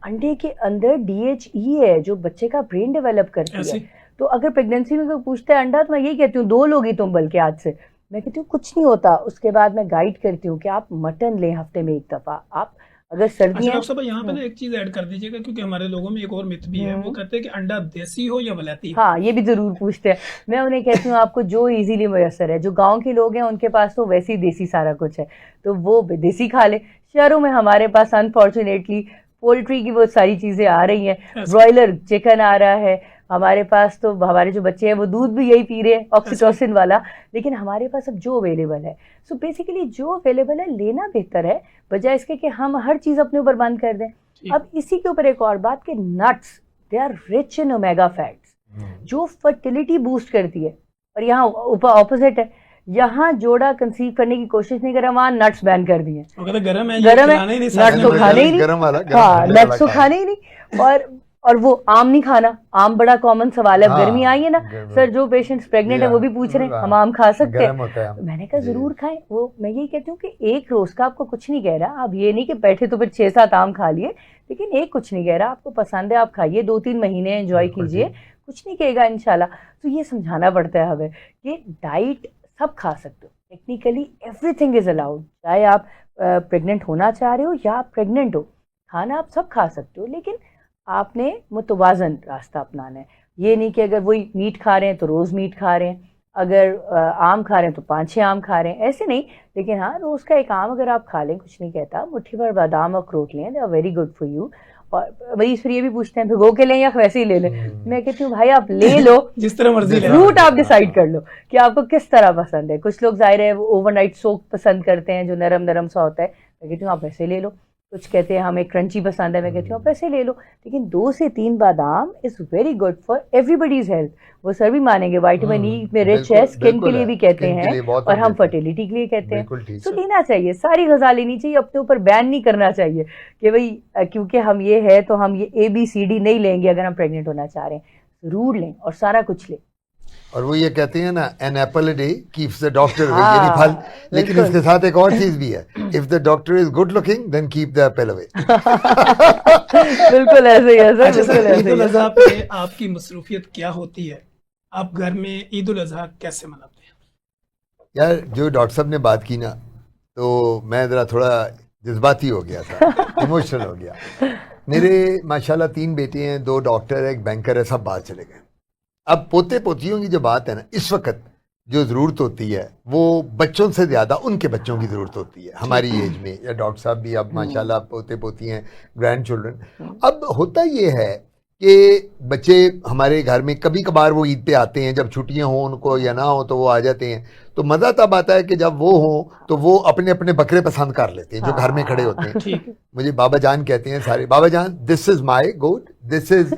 C: انڈے کے اندر DHE ہے جو بچے کا برین ڈیولپ کرتی ہے. تو اگر پریگنینسی میں کوئی پوچھتا ہے انڈا, تو میں یہی کہتی ہوں 2 لوگی تم بلکہ آج سے. میں کہتی ہوں کچھ نہیں ہوتا. اس کے بعد میں گائیڈ کرتی ہوں کہ آپ مٹن لیں ہفتے میں 1 دفعہ. آپ اگر سردی
B: ڈاکٹر صاحب یہاں پہ نا ایک چیز ایڈ کر دیجیے گا, کیونکہ ہمارے لوگوں میں ایک اور مت بھی ہے, وہ کہتے ہیں کہ انڈا دیسی ہو یا ولایتی.
C: ہاں یہ بھی ضرور پوچھتے ہیں. میں انہیں کہتی ہوں آپ کو جو ایزیلی میسر ہے, جو گاؤں کے لوگ ہیں ان کے پاس تو ویسے ہی دیسی سارا کچھ ہے, تو وہ دیسی کھا لیں. شہروں میں ہمارے پاس انفارچونیٹلی پولٹری کی بہت ساری چیزیں آ رہی ہیں, برائلر چکن آ رہا ہے ہمارے پاس, تو ہمارے جو بچے ہیں وہ دودھ بھی یہی پی رہے ہیں آکسیٹوسن والا, لیکن ہمارے پاس اب جو اویلیبل ہے, سو بیسیکلی جو اویلیبل ہے لینا بہتر ہے بجائے اس کے کہ ہم ہر چیز اپنے اوپر بند کر دیں. اب اسی کے اوپر ایک اور بات کہ nuts they are rich in omega fats جو فرٹیلیٹی بوسٹ کرتی ہے, اور یہاں اپوزٹ ہے, یہاں جوڑا کنسیو کرنے کی کوشش نہیں کر رہا, وہاں نٹس بین کر دیے.
B: گرم ہے,
C: نٹس تو کھانے ہی نہیں, ہاں نٹس تو کھانے ہی نہیں. اور وہ آم نہیں کھانا, آم بڑا کامن سوال ہے, اب گرمی آئی ہے نا سر, جو پیشنٹس پریگننٹ ہیں وہ بھی پوچھ رہے ہیں ہم آم کھا سکتے ہیں. میں نے کہا ضرور کھائیں. وہ میں یہی کہتی ہوں کہ ایک روز کا آپ کو کچھ نہیں کہہ رہا, آپ یہ نہیں کہ بیٹھے تو پھر 6-7 آم کھا لیے, لیکن ایک کچھ نہیں کہہ رہا, آپ کو پسند ہے آپ کھائیے, 2-3 مہینے انجوائے کیجیے, کچھ نہیں کہے گا انشاءاللہ. تو یہ سمجھانا پڑتا ہے ہمیں کہ ڈائٹ سب کھا سکتے ہو, technically everything is allowed, چاہے آپ پریگننٹ ہونا چاہ رہے ہو یا آپ پریگننٹ ہو, کھانا آپ سب کھا سکتے ہو, لیکن آپ نے متوازن راستہ اپنانا ہے. یہ نہیں کہ اگر وہی میٹ کھا رہے ہیں تو روز میٹ کھا رہے ہیں, اگر آم کھا رہے ہیں تو 5-6 آم کھا رہے ہیں, ایسے نہیں. لیکن ہاں روز کا ایک آم اگر آپ کھا لیں کچھ نہیں کہتا, مٹھی بھر بادام اور اخروٹ لیں, they are very good for you. اور وہی پھر یہ بھی پوچھتے ہیں بھگو کے لیں یا ویسے ہی لے لیں. میں کہتی ہوں بھائی آپ لے لو
B: جس طرح مرضی,
C: روٹ آپ ڈیسائیڈ کر لو کہ آپ کو کس طرح پسند ہے. کچھ لوگ ظاہر ہے اوور نائٹ سوک پسند کرتے ہیں جو نرم نرم سا ہوتا ہے, میں کہتی ہوں آپ ویسے لے لو. کچھ کہتے ہیں ہمیں کرنچی پسند ہے, میں کہتی ہوں آپ ایسے لے لو. لیکن 2 سے 3 بادام is very good for every buddies health. وہ سر بھی مانیں گے وائٹامن ای میں رچ ہے, اسکن کے لیے بھی کہتے ہیں, اور ہم فرٹیلیٹی کے لیے کہتے ہیں. تو لینا چاہیے, ساری غذا لینی چاہیے, اپنے اوپر بین نہیں کرنا چاہیے کہ بھائی کیونکہ ہم یہ ہے تو ہم یہ ABCD نہیں لیں گے. اگر ہم پریگننٹ ہونا چاہ رہے ہیں ضرور لیں اور سارا کچھ لیں.
A: اور وہ یہ کہتے ہیں نا an apple a day keeps the doctor away, یعنی پھل. لیکن اس کے ساتھ ایک اور چیز بھی ہے, if the doctor is good looking then keep the apple away.
C: بالکل ایسے ہی ہے سر, بالکل ایسے
B: عید الاضحیٰ پہ آپ کی مصروفیت کیا ہوتی ہے, آپ گھر میں عید الاضحیٰ کیسے مناتے ہیں؟
A: یار جو ڈاکٹر صاحب نے بات کی نا, تو میں ذرا تھوڑا جذباتی ہو گیا تھا, ایموشنل ہو گیا. میرے ماشاءاللہ 3 بیٹے ہیں, 2 ڈاکٹر, ایک بینکر ہے, سب باہر چلے گئے. اب پوتے پوتیوں کی جو بات ہے نا, اس وقت جو ضرورت ہوتی ہے وہ بچوں سے زیادہ ان کے بچوں کی ضرورت ہوتی ہے ہماری ایج میں. یا ڈاکٹر صاحب بھی اب ماشاءاللہ پوتے پوتی ہیں, گرینڈ چلڈرن. اب ہوتا یہ ہے کہ بچے ہمارے گھر میں کبھی کبھار وہ عید پہ آتے ہیں, جب چھٹیاں ہوں ان کو یا نہ ہوں تو وہ آ جاتے ہیں. تو مزہ تب آتا ہے کہ جب وہ ہوں تو وہ اپنے اپنے بکرے پسند کر لیتے ہیں جو گھر میں کھڑے ہوتے ہیں. مجھے بابا جان کہتے ہیں سارے, بابا جان دس از مائی گوٹ, دس از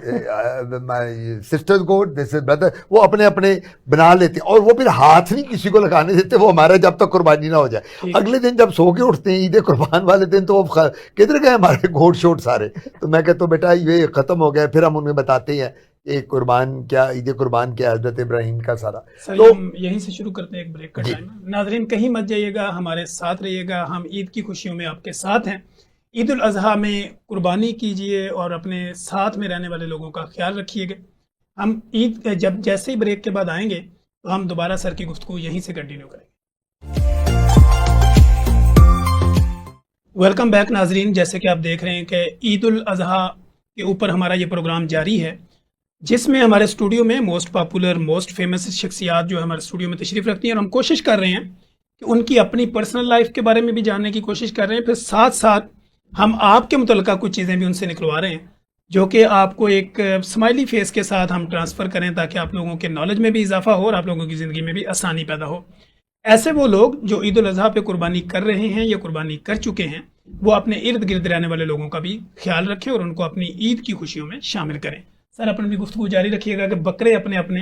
A: my sisters got, this is brother. وہ اپنے اپنے بنا لیتے ہیں اور وہ پھر ہاتھ نہیں کسی کو لگانے دیتے, وہ ہمارا جب تک قربانی نہ ہو جائے. اگلے دن جب سو کے اٹھتے ہیں عید قربان والے دن تو وہ کدھر گئے ہمارے گھوٹ شوٹ سارے. تو میں کہتا ہوں بیٹا یہ ختم ہو گیا. پھر ہم انہیں بتاتے ہیں ایک قربان کیا, عید قربان کیا, حضرت ابراہیم کا سارا.
B: تو ہم یہیں سے شروع کرتے ہیں ایک بریک کا ٹائم. ناظرین کہیں مت جائیے گا, ہمارے ساتھ رہیے گا, ہم عید کی خوشیوں میں آپ کے ساتھ ہیں. عید الاضحیٰ میں قربانی کیجئے اور اپنے ساتھ میں رہنے والے لوگوں کا خیال رکھیے گا. ہم عید جب جیسے ہی بریک کے بعد آئیں گے تو ہم دوبارہ سر کی گفتگو یہیں سے کنٹینیو کریں گے. ویلکم بیک ناظرین, جیسے کہ آپ دیکھ رہے ہیں کہ عید الاضحیٰ کے اوپر ہمارا یہ پروگرام جاری ہے, جس میں ہمارے اسٹوڈیو میں موسٹ پاپولر موسٹ فیمس شخصیات جو ہمارے اسٹوڈیو میں تشریف رکھتی ہیں, اور ہم کوشش کر رہے ہیں کہ ان کی اپنی پرسنل لائف کے بارے میں بھی جاننے کی کوشش کر رہے ہیں. پھر ساتھ ساتھ ہم آپ کے متعلقہ کچھ چیزیں بھی ان سے نکلوا رہے ہیں جو کہ آپ کو ایک اسمائلی فیس کے ساتھ ہم ٹرانسفر کریں تاکہ آپ لوگوں کے نالج میں بھی اضافہ ہو اور آپ لوگوں کی زندگی میں بھی آسانی پیدا ہو. ایسے وہ لوگ جو عید الاضحیٰ پہ قربانی کر رہے ہیں یا قربانی کر چکے ہیں, وہ اپنے ارد گرد رہنے والے لوگوں کا بھی خیال رکھیں اور ان کو اپنی عید کی خوشیوں میں شامل کریں. سر اپنی بھی گفتگو جاری رکھیے گا کہ بکرے اپنے اپنے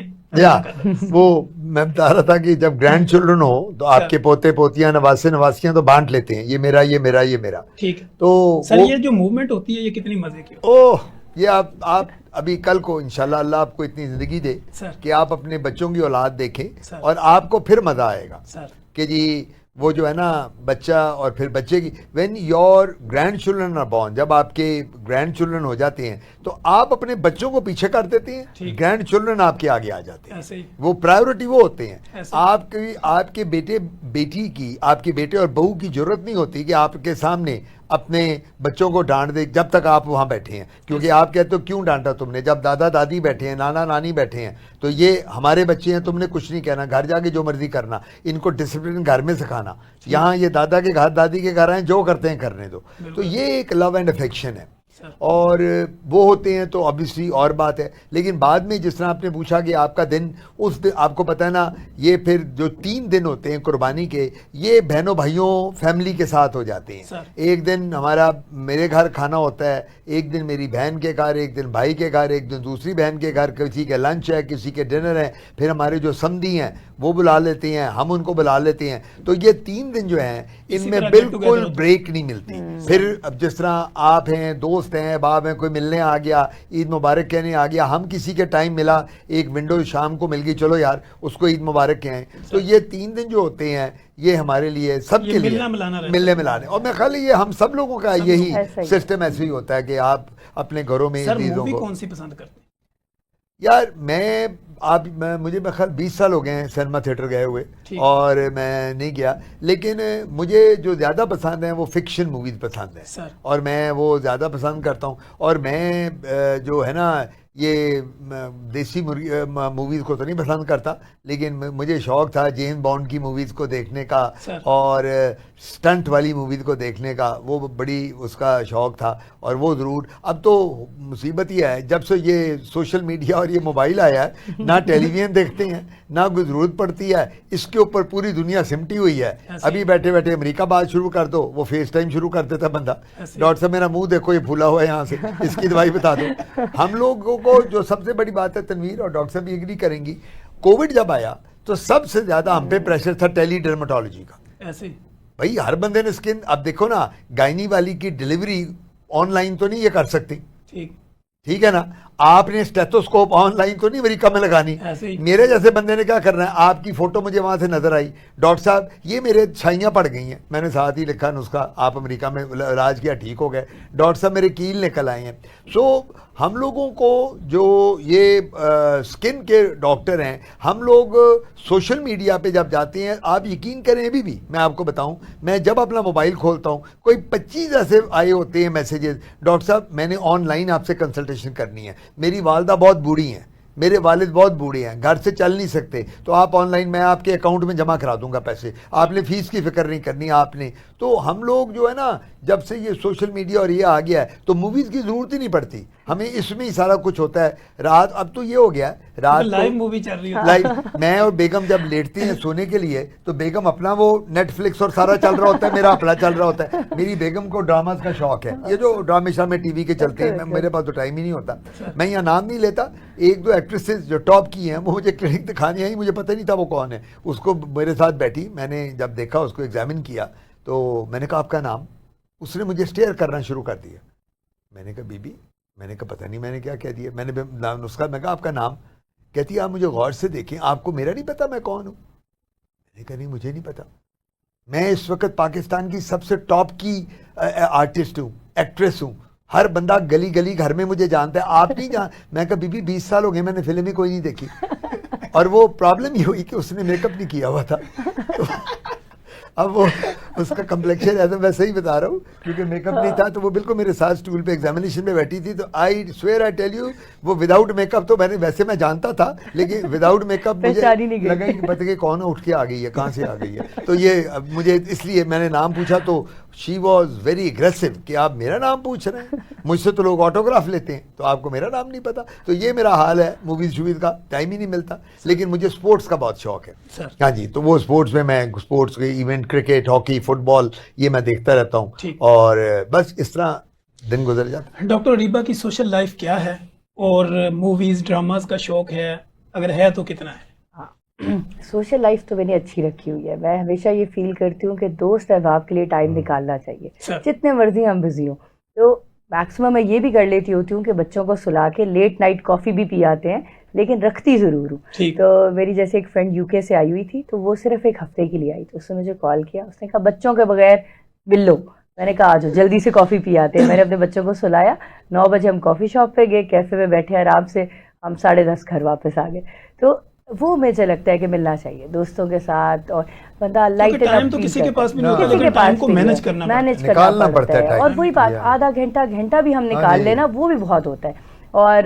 A: وہ میں بتا رہا تھا کہ جب گرینڈ چلڈرن ہو تو آپ کے پوتے پوتیاں نواسے نواسیاں تو بانٹ لیتے ہیں, یہ میرا یہ میرا یہ میرا.
B: ٹھیک ہے.
A: تو
B: سر یہ جو موومنٹ ہوتی ہے یہ کتنی مزے کی ہوتی
A: اوہ یہ آپ ابھی کل کو انشاءاللہ اللہ آپ کو اتنی زندگی دے
B: سر
A: کہ آپ اپنے بچوں کی اولاد دیکھیں
B: سر.
A: اور آپ کو پھر مزہ آئے گا
B: سر
A: کہ جی وہ جو ہے نا بچہ اور پھر بچے کی when your grandchildren are born, جب آپ کے گرینڈ چلڈرن ہو جاتے ہیں تو آپ اپنے بچوں کو پیچھے کر دیتے ہیں, گرینڈ چلڈرن آپ کے آگے آ جاتے ہیں.
B: ایسے ہی
A: وہ پرائیورٹی وہ ہوتے ہیں.
B: ایسے
A: آپ کے بیٹے بیٹی کی, آپ کے بیٹے اور بہو کی ضرورت نہیں ہوتی کہ آپ کے سامنے اپنے بچوں کو ڈانٹ دے جب تک آپ وہاں بیٹھے ہیں, کیونکہ آپ کہتے ہو کیوں ڈانٹا تم نے, جب دادا دادی بیٹھے ہیں, نانا نانی بیٹھے ہیں تو یہ ہمارے بچے ہیں, تم نے کچھ نہیں کہنا, گھر جا کے جو مرضی کرنا, ان کو ڈسپلن گھر میں سکھانا. یہاں یہ دادا کے گھر دادی کے گھر ہیں, جو کرتے ہیں کرنے دو. تو یہ ایک لو اینڈ افیکشن ہے اور وہ ہوتے ہیں تو obviously اور بات ہے. لیکن بعد میں جس طرح آپ نے پوچھا کہ آپ کا دن اس دن آپ کو پتہ ہے نا, یہ پھر جو 3 دن ہوتے ہیں قربانی کے, یہ بہنوں بھائیوں فیملی کے ساتھ ہو جاتے ہیں. ایک دن ہمارا میرے گھر کھانا ہوتا ہے, ایک دن میری بہن کے گھر, ایک دن بھائی کے گھر, ایک دن دوسری بہن کے گھر, کسی کے لنچ ہے, کسی کے ڈنر ہے, پھر ہمارے جو سمدھی ہیں وہ بلا لیتے ہیں, ہم ان کو بلا لیتے ہیں. تو یہ 3 دن جو ہیں ان میں بالکل بریک نہیں ملتی. پھر اب جس طرح آپ ہیں, دوست ہیں, باپ ہیں, کوئی ملنے آ گیا, عید مبارک کہنے آ گیا, ہم کسی کے ٹائم ملا, ایک ونڈو شام کو مل گئی, چلو یار اس کو عید مبارک کہیں. تو یہ 3 دن جو ہوتے ہیں یہ ہمارے لیے سب کے لیے ملنے ملانے, اور میں خیال یہ ہم سب لوگوں کا یہی سسٹم ایسے ہی ہوتا ہے کہ آپ اپنے گھروں میں چیزوں کو.
B: کون سی پسند کرتے ہیں
A: یار مجھے خیال 20 سال ہو گئے ہیں سینما تھیٹر گئے ہوئے اور میں نہیں گیا, لیکن مجھے جو زیادہ پسند ہیں وہ فکشن موویز پسند ہیں اور میں وہ زیادہ پسند کرتا ہوں. اور میں جو ہے نا یہ دیسی موویز کو تو نہیں پسند کرتا, لیکن مجھے شوق تھا جیمز بانڈ کی موویز کو دیکھنے کا اور سٹنٹ والی موویز کو دیکھنے کا, وہ بڑی اس کا شوق تھا. اور وہ ضرور اب تو مصیبت یہ ہے جب سے یہ سوشل میڈیا اور یہ موبائل آیا ہے, نہ ٹیلی ویژن دیکھتے ہیں نہ کوئی ضرورت پڑتی ہے, اس کے اوپر پوری دنیا سمٹی ہوئی ہے. ابھی بیٹھے بیٹھے امریکہ بات شروع کر دو, وہ فیس ٹائم شروع کر دیتا بندہ, ڈاکٹر صاحب میرا منہ دیکھو یہ پھولا ہوا ہے یہاں سے, اس کی دوائی بتا دو. ہم لوگوں کو جو سب سے بڑی بات ہے تنویر اور ڈاکٹر صاحب بھی ایگری کریں گی, کووڈ جب آیا تو سب سے زیادہ ہم پہ پریشر تھا ٹیلی ڈرمٹولوجی کا.
B: ایسے
A: بھائی ہر بندے نے اسکن, اب دیکھو نا گائنی والی کی ڈیلیوری آن لائن تو نہیں یہ کر سکتی, ٹھیک ہے نا, آپ نے اسٹیتھوسکوپ آن لائن تو نہیں امریکہ میں لگانی. میرے جیسے بندے نے کیا کرنا ہے, آپ کی فوٹو مجھے وہاں سے نظر آئی, ڈاکٹر صاحب یہ میرے چھائیاں پڑ گئی ہیں, میں نے ساتھ ہی لکھا نسخہ, آپ امریکہ میں علاج کیا ٹھیک ہو گئے, ڈاکٹر صاحب میرے کیل نکل آئے ہیں. سو ہم لوگوں کو جو یہ سکن کے ڈاکٹر ہیں, ہم لوگ سوشل میڈیا پہ جب جاتے ہیں, آپ یقین کریں ابھی بھی میں آپ کو بتاؤں, میں جب اپنا موبائل کھولتا ہوں کوئی 25 ایسے آئے ہوتے ہیں میسیجز, ڈاکٹر صاحب میں نے آن لائن آپ سے کنسلٹیشن کرنی ہے, میری والدہ بہت بوڑھی ہیں, میرے والد بہت بوڑھے ہیں, گھر سے چل نہیں سکتے, تو آپ آن لائن میں آپ کے اکاؤنٹ میں جمع کرا دوں گا پیسے, آپ نے فیس کی فکر نہیں کرنی آپ نے. تو ہم لوگ جو ہے نا, جب سے یہ سوشل میڈیا اور یہ آ گیا ہے تو موویز کی ضرورت ہی نہیں پڑتی, ہمیں اس میں ہی سارا کچھ ہوتا ہے. رات اب تو یہ ہو گیا ہے, رات
B: لائیو مووی چل رہی ہے
A: لائیو, میں اور بیگم جب لیٹتے ہیں سونے کے لیے تو بیگم اپنا وہ نیٹ فلکس اور سارا چل رہا ہوتا ہے, میرا اپنا چل رہا ہوتا ہے. میری بیگم کو ڈراماز کا شوق ہے, یہ جو ڈرامے شامے ٹی وی کے چلتے ہیں, میرے پاس تو ٹائم ہی نہیں ہوتا. میں یہاں نام نہیں لیتا, ایک دو ایکٹریسز جو ٹاپ کی ہیں وہ مجھے کلینک دکھانے آئی, مجھے پتہ نہیں تھا وہ کون ہے. اس کو میرے ساتھ بیٹھی, میں نے جب دیکھا اس کو ایگزامن کیا تو میں نے کہا آپ کا نام, اس نے مجھے اسٹیئر کرنا شروع کر دیا. میں نے کہا بی بی, میں نے کہا پتہ نہیں میں نے کیا کہہ دیا, میں نے نسخہ, میں کہا آپ کا نام, کہتی ہے آپ مجھے غور سے دیکھیں, آپ کو میرا نہیں پتا میں کون ہوں. میں نے کہا نہیں مجھے نہیں پتا, میں اس وقت پاکستان کی سب سے ٹاپ کی آرٹسٹ ہوں, ایکٹریس ہوں, ہر بندہ گلی گلی گھر میں مجھے جانتا ہے, آپ نہیں جان. میں کہا بی بی 20 سال ہو گئے میں نے فلم ہی کوئی نہیں دیکھی. اور وہ پرابلم یہ ہوئی کہ اس نے میک اپ نہیں کیا ہوا تھا. اب وہ اس کا کمپلیکشن ایسا, میں صحیح بتا رہا ہوں, کیونکہ میک اپ نہیں تھا تو وہ بالکل میرے ساتھ اسٹول پہ ایگزامینیشن میں بیٹھی تھی. تو I swear I tell you, وہ وداؤٹ میک اپ تو میں نے ویسے میں جانتا تھا, لیکن وداؤٹ میک اپ مجھے لگا کہ پتہ کہ کون اٹھ کے آ گئی ہے, کہاں سے آ گئی ہے. تو یہ مجھے اس لیے میں نے نام پوچھا تو شی واز ویری اگریسو کہ آپ میرا نام پوچھ رہے ہیں, مجھ سے تو لوگ آٹوگراف لیتے ہیں تو آپ کو میرا نام نہیں پتا. تو یہ میرا حال ہے, موویز شوویز کا ٹائم ہی نہیں ملتا. لیکن مجھے اسپورٹس کا بہت شوق ہے. ہاں جی, تو وہ اسپورٹس میں اسپورٹس کے ایونٹ, کرکٹ, ہاکی, فٹ بال, یہ میں دیکھتا رہتا ہوں, اور بس اس طرح دن گزر جاتا ہے.
B: ڈاکٹر ریبا کی سوشل لائف کیا ہے, اور موویز ڈراماز کا شوق ہے, اگر ہے تو کتنا ہے؟
C: سوشل لائف تو میں نے اچھی رکھی ہوئی ہے. میں ہمیشہ یہ فیل کرتی ہوں کہ دوست احباب کے لیے ٹائم نکالنا چاہیے, جتنے مرضی ہم بزی ہوں. تو میکسیمم میں یہ بھی کر لیتی ہوتی ہوں کہ بچوں کو سلا کے لیٹ نائٹ کافی بھی پی آتے ہیں, لیکن رکھتی ضرور ہوں. تو میری جیسے ایک فرینڈ یو کے سے آئی ہوئی تھی, تو وہ صرف ایک ہفتے کے لیے آئی, تو اس نے مجھے کال کیا, اس نے کہا بچوں کے بغیر مل لو. میں نے کہا آجو جلدی سے کافی پی آتے ہیں. میں نے اپنے بچوں کو سلایا, 9 بجے ہم کافی شاپ پہ گئے, کیفے میں بیٹھے آرام سے, ہم 10:30 گھر واپس آ گئے. تو وہ مجھے لگتا ہے کہ ملنا چاہیے دوستوں کے ساتھ, اور بندہ لائٹ
B: ٹائم تو کسی کے پاس بھی نہیں ہوتا, لیکن ٹائم کو مینج
C: کرنا پڑتا ہے. اور وہی بات, آدھا گھنٹہ بھی ہم نکال لینا, وہ بھی بہت ہوتا ہے. اور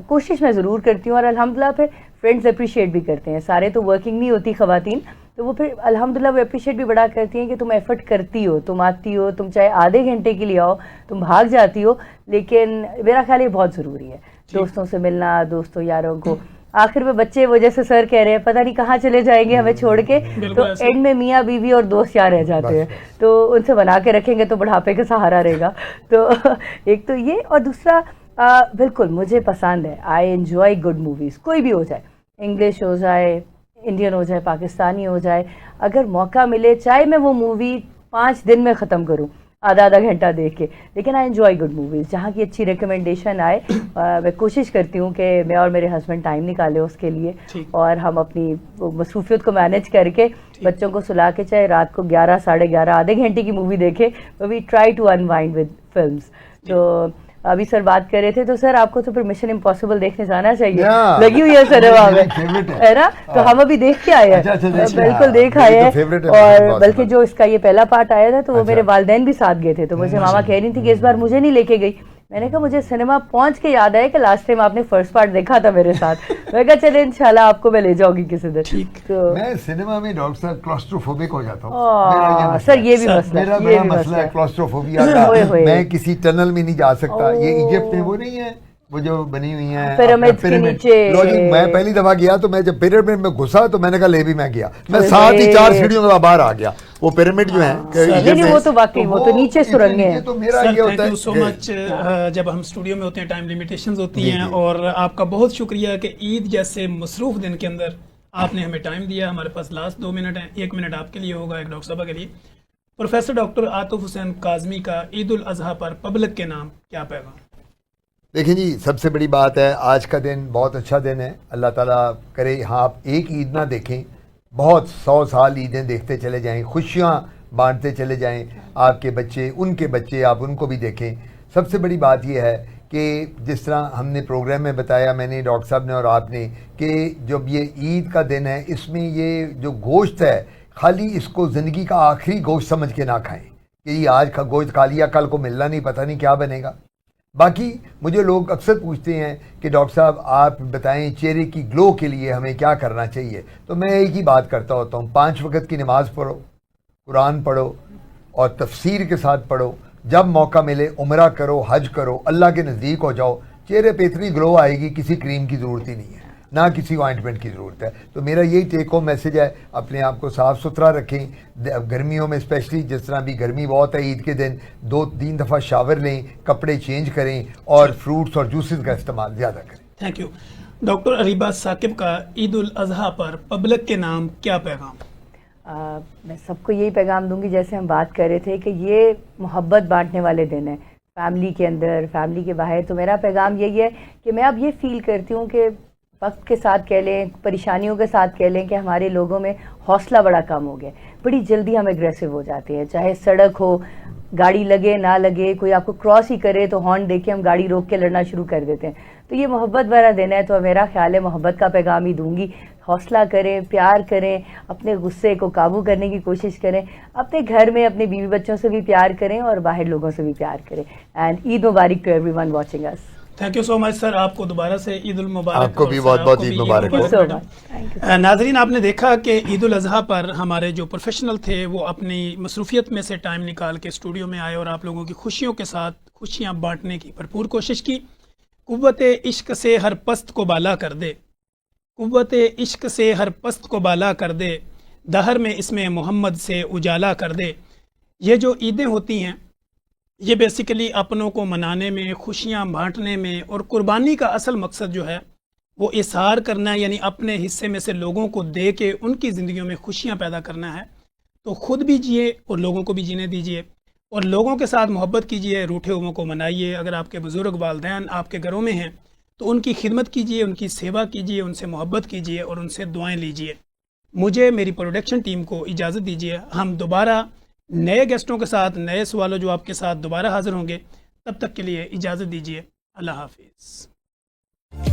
C: کوشش میں ضرور کرتی ہوں, اور الحمدللہ پھر فرینڈز اپریشیٹ بھی کرتے ہیں. سارے تو ورکنگ نہیں ہوتی خواتین, تو وہ پھر الحمدللہ وہ اپریشیٹ بھی بڑا کرتی ہیں کہ تم ایفرٹ کرتی ہو, تم آتی ہو, تم چاہے آدھے گھنٹے کے لیے آؤ, تم بھاگ جاتی ہو. لیکن میرا خیال یہ بہت ضروری ہے, دوستوں سے ملنا, دوستوں یاروں کو. آخر میں بچے وہ جیسے سر کہہ رہے ہیں پتہ نہیں کہاں چلے جائیں گے ہمیں چھوڑ کے, تو اینڈ میں میاں بیوی اور دوست یار رہ جاتے ہیں. تو ان سے بنا کے رکھیں گے تو بڑھاپے کا سہارا رہے گا. تو ایک تو یہ, اور دوسرا بالکل مجھے پسند ہے, آئی انجوائے گڈ موویز, کوئی بھی ہو جائے, انگلش ہو جائے, انڈین ہو جائے, پاکستانی ہو جائے, اگر موقع ملے چاہے میں وہ مووی 5 دن میں ختم کروں, آدھا گھنٹہ دیکھ کے, لیکن آئی انجوائے گڈ موویز. جہاں کی اچھی ریکمنڈیشن آئے, میں کوشش کرتی ہوں کہ میں اور میرے ہسبینڈ ٹائم نکالے اس کے لیے, اور ہم اپنی مصروفیت کو مینیج کر کے بچوں کو سلا کے چاہے رات کو 11 11:30 آدھے گھنٹے کی مووی دیکھے, we try to unwind with films. تو ابھی سر بات کر رہے تھے, تو سر آپ کو تو پھر مشن امپاسبل دیکھنے جانا چاہیے, لگی ہوئی ہے سنیما میں, ہے نا. تو ہم ابھی دیکھ کے آئے ہیں, بالکل دیکھ آئے ہیں. اور بلکہ جو اس کا یہ پہلا پارٹ آیا تھا تو وہ میرے والدین بھی ساتھ گئے تھے, تو مجھے ماما کہہ رہی تھی کہ اس بار مجھے نہیں لے کے گئی. میں نے کہا مجھے سنیما پہنچ کے یاد آیا کہ لاسٹ ٹائم آپ نے فرسٹ پارٹ دیکھا تھا میرے ساتھ. میں کہا چلے انشاءاللہ آپ کو میں لے جاؤں گی کسی دن. تو
A: میں سنیما میں ڈاکٹر صاحب کلاسٹروفوبک ہو جاتا ہوں.
C: سر یہ بھی مسئلہ,
A: میرا بڑا مسئلہ ہے کلاسٹروفوبیا کا. میں کسی ٹنل میں نہیں جا سکتا. یہ ایجپٹ میں وہ نہیں ہے, وہ جو بنی ہوئی ہیں
C: پیرامڈ کے نیچے.
A: میں پہلی دفعہ گیا تو میں جب پیرامڈ میں گھسا تو میں نے کہا لے بھی میں گیا, میں ساتھ ہی 4 سیڑھیوں کے باہر آ گیا. وہ پیرامڈ جو ہیں
C: وہ تو واقعی وہ تو نیچے سرنگیں ہیں.
A: تو میرا یہ ہوتا ہے
B: سو مچ, جب ہم اسٹوڈیو میں ہوتے ہیں ٹائم لیمیٹیشنز ہوتی ہیں, اور آپ کا بہت شکریہ کہ عید جیسے مصروف دن کے اندر آپ نے ہمیں ٹائم دیا. ہمارے پاس لاسٹ 2 منٹ ہیں, 1 منٹ آپ کے لیے ہوگا, ایک ڈاکٹر صاحبہ کے لیے. پروفیسر ڈاکٹر عاطف حسین کاظمی کا عید الاضحیٰ پر پبلک کے نام کیا پیغام؟
A: دیکھیں جی, سب سے بڑی بات ہے آج کا دن بہت اچھا دن ہے. اللہ تعالیٰ کرے ہاں آپ ایک عید نہ دیکھیں, بہت 100 سال عیدیں دیکھتے چلے جائیں, خوشیاں بانٹتے چلے جائیں. آپ کے بچے, ان کے بچے, آپ ان کو بھی دیکھیں. سب سے بڑی بات یہ ہے کہ جس طرح ہم نے پروگرام میں بتایا, میں نے, ڈاکٹر صاحب نے اور آپ نے, کہ جب یہ عید کا دن ہے اس میں یہ جو گوشت ہے خالی اس کو زندگی کا آخری گوشت سمجھ کے نہ کھائیں کہ یہ آج کا گوشت کھا لیا, کل کو ملنا نہیں, پتہ نہیں کیا بنے گا. باقی مجھے لوگ اکثر پوچھتے ہیں کہ ڈاکٹر صاحب آپ بتائیں چہرے کی گلو کے لیے ہمیں کیا کرنا چاہیے. تو میں ایک ہی بات کرتا ہوتا ہوں, 5 وقت کی نماز پڑھو, قرآن پڑھو اور تفسیر کے ساتھ پڑھو. جب موقع ملے عمرہ کرو, حج کرو, اللہ کے نزدیک ہو جاؤ. چہرے پہ اتنی گلو آئے گی, کسی کریم کی ضرورت ہی نہیں ہے, نہ کسی آئنٹمنٹ کی ضرورت ہے. تو میرا یہی ٹیک ہوم میسج ہے, اپنے آپ کو صاف ستھرا رکھیں. گرمیوں میں اسپیشلی, جس طرح بھی گرمی بہت ہے, عید کے دن 2-3 دفعہ شاور لیں, کپڑے چینج کریں اور فروٹس اور جوسز کا استعمال زیادہ کریں.
B: Thank you. Doctor Areeba Saqib کا عید الاضحیٰ پر پبلک کے نام کیا پیغام؟
C: میں سب کو یہی پیغام دوں گی جیسے ہم بات کر رہے تھے کہ یہ محبت بانٹنے والے دن ہیں, فیملی کے اندر, فیملی کے باہر. تو میرا پیغام یہی ہے کہ میں اب یہ فیل کرتی ہوں کہ وقت کے ساتھ کہہ لیں, پریشانیوں کے ساتھ کہہ لیں کہ ہمارے لوگوں میں حوصلہ بڑا کم ہو گیا. بڑی جلدی ہم ایگریسو ہو جاتے ہیں, چاہے سڑک ہو, گاڑی لگے نہ لگے, کوئی آپ کو کراس ہی کرے تو ہارن دے کے ہم گاڑی روک کے لڑنا شروع کر دیتے ہیں. تو یہ محبت بھرا دن ہے, تو میرا خیال ہے محبت کا پیغام ہی دوں گی. حوصلہ کریں, پیار کریں, اپنے غصے کو قابو کرنے کی کوشش کریں, اپنے گھر میں اپنے بیوی بچوں سے بھی پیار کریں اور باہر لوگوں سے بھی پیار کریں. اینڈ عید مبارک to everyone watching us.
B: Thank you so much sir, آپ کو دوبارہ سے عید المبارک.
A: آپ کو بھی بہت بہت عید مبارک.
B: ناظرین, آپ نے دیکھا کہ عید الاضحیٰ پر ہمارے جو پروفیشنل تھے وہ اپنی مصروفیت میں سے ٹائم نکال کے اسٹوڈیو میں آئے اور آپ لوگوں کی خوشیوں کے ساتھ خوشیاں بانٹنے کی بھرپور کوشش کی. قوت عشق سے ہر پست کو بالا کر دے, قوت عشق سے ہر پست کو بالا کر دے, دہر میں اس میں محمد سے اجالا کر دے. یہ جو عیدیں ہوتی ہیں یہ بیسیکلی اپنوں کو منانے میں, خوشیاں بانٹنے میں, اور قربانی کا اصل مقصد جو ہے وہ اظہار کرنا ہے, یعنی اپنے حصے میں سے لوگوں کو دے کے ان کی زندگیوں میں خوشیاں پیدا کرنا ہے. تو خود بھی جیے اور لوگوں کو بھی جینے دیجیے, اور لوگوں کے ساتھ محبت کیجیے, روٹھے ہوئوں کو منائیے. اگر آپ کے بزرگ والدین آپ کے گھروں میں ہیں تو ان کی خدمت کیجیے, ان کی سیوا کیجیے, ان سے محبت کیجیے اور ان سے دعائیں لیجیے. مجھے, میری پروڈکشن ٹیم کو اجازت دیجیے. ہم دوبارہ نئے گیسٹوں کے ساتھ, نئے سوالوں جو آپ کے ساتھ دوبارہ حاضر ہوں گے. تب تک کے لیے اجازت دیجیے. اللہ حافظ.